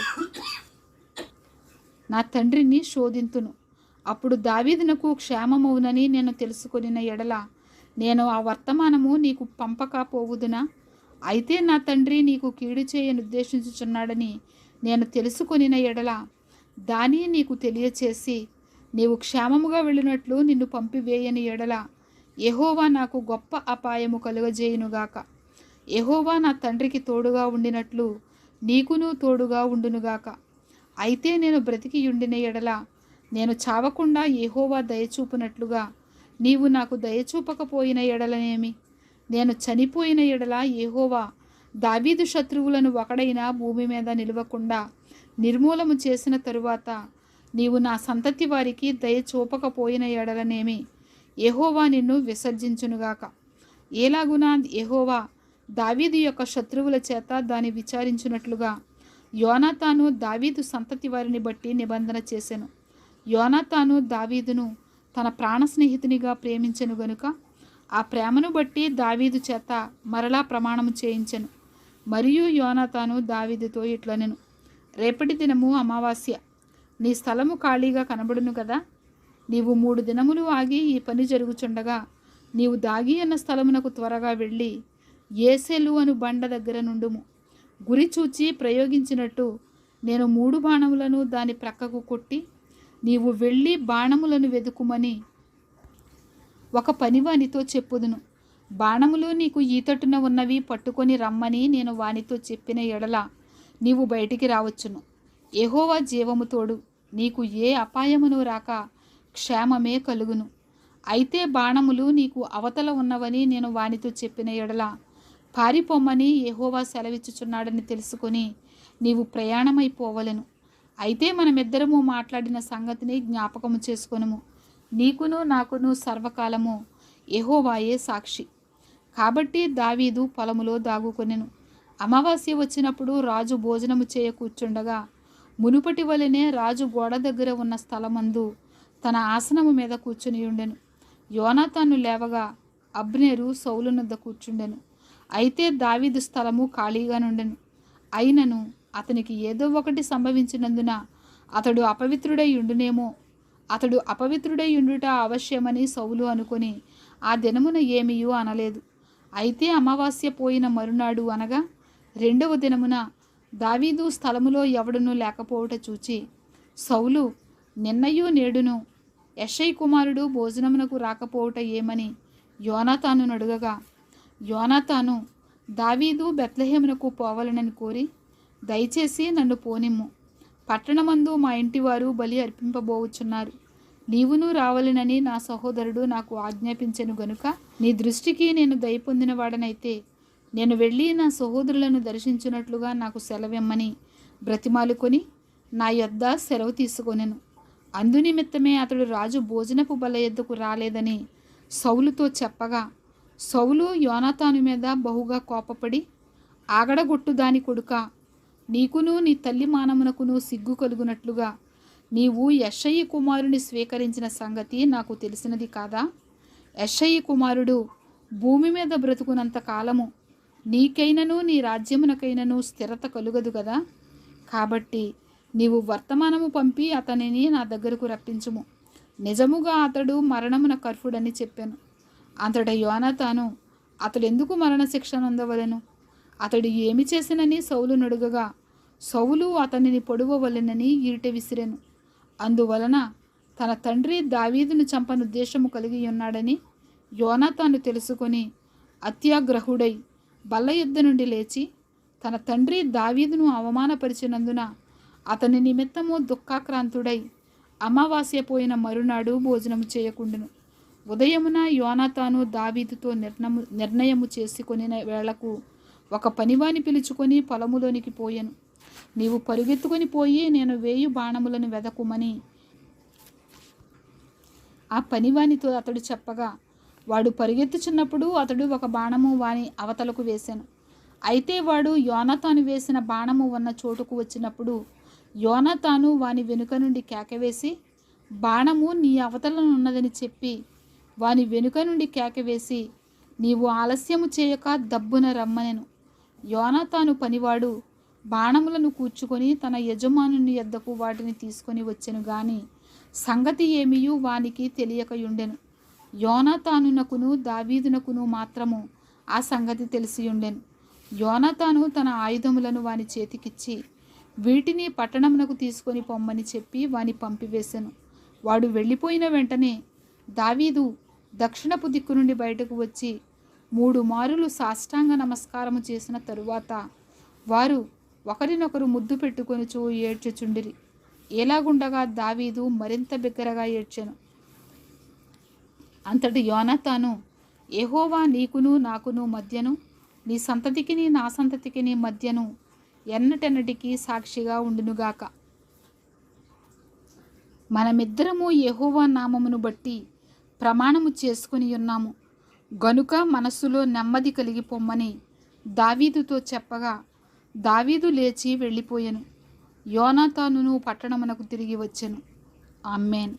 నా తండ్రిని శోధింతును. అప్పుడు దావీదునకు క్షేమమవునని నేను తెలుసుకొనిన ఎడల నేను ఆ వర్తమానము నీకు పంపక పోవుదునా? అయితే నా తండ్రి నీకు కీడు చేయనుద్దేశించుచున్నాడని నేను తెలుసుకొనిన ఎడల దాని నీకు తెలియచేసి నీవు క్షేమముగా వెళ్ళినట్లు నిన్ను పంపివేయని ఎడల యెహోవా నాకు గొప్ప అపాయము కలుగజేయునుగాక. యెహోవా నా తండ్రికి తోడుగా ఉండినట్లు నీకును తోడుగా ఉండునుగాక. అయితే నేను బ్రతికియుండిన ఎడల నేను చావకుండా యెహోవా దయచూపునట్లుగా నీవు నాకు దయచూపకపోయిన ఎడలనేమి? నేను చనిపోయిన ఎడల యెహోవా దావీదు శత్రువులను ఒకడైనా భూమి మీద నిలవకుండా నిర్మూలము చేసిన తరువాత నీవు నా సంతతి వారికి దయచూపకపోయిన ఎడలనేమి? యెహోవా నిన్ను విసర్జించునుగాక. ఏలాగునా యెహోవా దావీదు యొక్క శత్రువుల చేత దాన్ని విచారించున్నట్లుగా యోనాతాను దావీదు సంతతి వారిని బట్టి నిబంధన చేసెను. యోనాతాను దావీదును తన ప్రాణ స్నేహితునిగా ప్రేమించెను గనుక ఆ ప్రేమను బట్టి దావీదు చేత మరలా ప్రమాణము చేయించెను. మరియు యోనాతాను దావీదుతో ఇట్లనెను, రేపటి దినము అమావాస్య, నీ స్థలము ఖాళీగా కనబడును కదా. నీవు 3 దినములు ఆగి ఈ పని జరుగుచుండగా నీవు దాగి అన్న స్థలమునకు త్వరగా వెళ్ళి ఏసెలు అను బండ దగ్గర నుండుము. గురి చూచి ప్రయోగించినట్టు నేను 3 బాణములను దాని ప్రక్కకు కొట్టి నీవు వెళ్ళి బాణములను వెదుకుమని ఒక పనివానితో చెప్పుదును. బాణములు నీకు ఈతటున ఉన్నవి పట్టుకొని రమ్మని నేను వానితో చెప్పిన ఎడల నీవు బయటికి రావచ్చును. యెహోవా జీవము తోడు, నీకు ఏ అపాయమును రాక క్షేమమే కలుగును. అయితే బాణములు నీకు అవతల ఉన్నవని నేను వానితో చెప్పిన ఎడల పారిపోమ్మని యెహోవా సెలవిచ్చుచున్నాడని తెలుసుకొని నీవు ప్రయాణమైపోవలెను. అయితే మనమిద్దరము మాట్లాడిన సంగతిని జ్ఞాపకము చేసుకొనుము. నీకును నాకును సర్వకాలము యెహోవాయే సాక్షి. కాబట్టి దావీదు పొలములో దాగుకొనెను. అమావాస్య వచ్చినప్పుడు రాజు భోజనము చేయ కూర్చుండగా మునుపటి వలెనే రాజు గోడ దగ్గర ఉన్న స్థలమందు తన ఆసనము మీద కూర్చుని ఉండెను. యోనాతాను లేవగా అబ్నేరు సౌలు నొద్ద కూర్చుండెను. అయితే దావీదు స్థలము ఖాళీగా నుండెను. అయినను అతనికి ఏదో ఒకటి సంభవించినందున అతడు అపవిత్రుడై ఉండునేమో, అతడు అపవిత్రుడై ఉండుట అవశ్యమని సౌలు అనుకొని ఆ దినమున ఏమీయూ అనలేదు. అయితే అమావాస్య పోయిన మరునాడు అనగా 2వ దినమున దావీదు స్థలములో ఎవడునూ లేకపోవుట చూచి సౌలు నిన్నయూ నేడును యెషై కుమారుడు భోజనమునకు రాకపోవుట ఏమని యోనాతాను అడుగగా, యోనాతాను, దావీదు బెత్లెహేమునకు పోవాలనని కోరి, దయచేసి నన్ను పోనిమ్ము, పట్టణమందు మా ఇంటివారు బలి అర్పింపబోవుచున్నారు, నీవును రావాలనని నా సహోదరుడు నాకు ఆజ్ఞాపించెను గనుక నీ దృష్టికి నేను దయ పొందిన వాడనైతే నేను వెళ్ళి నా సహోదరులను దర్శించినట్లుగా నాకు సెలవిమ్మని బ్రతిమాలుకొని నా యొద్ద సెలవు తీసుకొనెను. అందునిమిత్తమే అతడు రాజు భోజనపు బల్ల యొద్దకు రాలేదని సౌలుతో చెప్పగా, సౌలు యోనాతాను మీద బహుగా కోపపడి, ఆగడగొట్టు దాని కొడుకా, నీకును నీ తల్లి మానమునకును సిగ్గు కలుగునట్లుగా నీవు యెష్షయి కుమారుని స్వీకరించిన సంగతి నాకు తెలిసినది కాదా? యెష్షయి కుమారుడు భూమి మీద బ్రతుకునంత కాలము నీకైనను నీ రాజ్యమునకైనను స్థిరత కలుగదు కదా. కాబట్టి నీవు వర్తమానము పంపి అతనిని నా దగ్గరకు రప్పించుము, నిజముగా అతడు మరణమున కర్ఫుడని చెప్పాను. అంతట యోనాతాను, అతడెందుకు మరణశిక్ష నొందవలెను? అతడు ఏమి చేసినని సౌలు నడుగగా, సౌలు అతనిని పొడవవలెనని ఈట విసిరెను. అందువలన తన తండ్రి దావీదును చంపనుద్దేశము కలిగి ఉన్నాడని యోనాతాను తెలుసుకొని అత్యాగ్రహుడై బల్ల యుద్ధ నుండి లేచి తన తండ్రి దావీదును అవమానపరిచినందున అతని నిమిత్తము దుఃఖాక్రాంతుడై అమావాస్య పోయిన మరునాడు భోజనము చేయకుండును. ఉదయమున యోనాతాను దావీదుతో నిర్ణయము చేసుకొనిన వేళకు ఒక పనివాని పిలుచుకొని పొలములోనికి పోయెను. నీవు పరుగెత్తుకొని పోయి నేను వేయు బాణములను వెదకుమని ఆ పనివానితో అతడు చెప్పగా, వాడు పరుగెత్తుచున్నప్పుడు అతడు ఒక బాణము వాని అవతలకు వేశాను. అయితే వాడు యోనాతాను వేసిన బాణము ఉన్న చోటుకు వచ్చినప్పుడు యోనాతాను వాని వెనుక నుండి కేకవేసి, బాణము నీ అవతలనున్నదని చెప్పి వాని వెనుక నుండి కేకవేసి, నీవు ఆలస్యము చేయక దబ్బున రమ్మనెను. యోనాతాను పనివాడు బాణములను కూర్చుకొని తన యజమానుని యొద్దకు వాటిని తీసుకొని వచ్చెను గాని సంగతి ఏమియూ వానికి తెలియకయుండెను. యోనాతానునకును దావీదునకును మాత్రము ఆ సంగతి తెలిసియుండెను. యోనాతాను తన ఆయుధములను వాని చేతికిచ్చి, వీటిని పట్టణమునకు తీసుకొని పొమ్మని చెప్పి వాని పంపివేశెను. వాడు వెళ్ళిపోయిన వెంటనే దావీదు దక్షిణపు దిక్కు నుండి బయటకు వచ్చి 3 మారులు సాష్టాంగ నమస్కారము చేసిన తరువాత వారు ఒకరినొకరు ముద్దు పెట్టుకొనుచు ఏడ్చుచుండిరి. ఎలాగుండగా దావీదు మరింత బిగ్గరగా ఏడ్చెను. అంతటి యోనాతాను, యెహోవా నీకును నాకును మధ్యను, నీ సంతతికిని నా సంతతికిని మధ్యను ఎన్నటెన్నటికీ సాక్షిగా ఉండునుగాక. మనమిద్దరము యెహోవా నామమును బట్టి ప్రమాణము చేసుకుని ఉన్నాము గనుక మనస్సులో నెమ్మది కలిగి పొమ్మని దావీదుతో చెప్పగా, దావీదు లేచి వెళ్ళిపోయెను. యోనాతానును పట్టణమునకు తిరిగి వచ్చెను. ఆమేన్.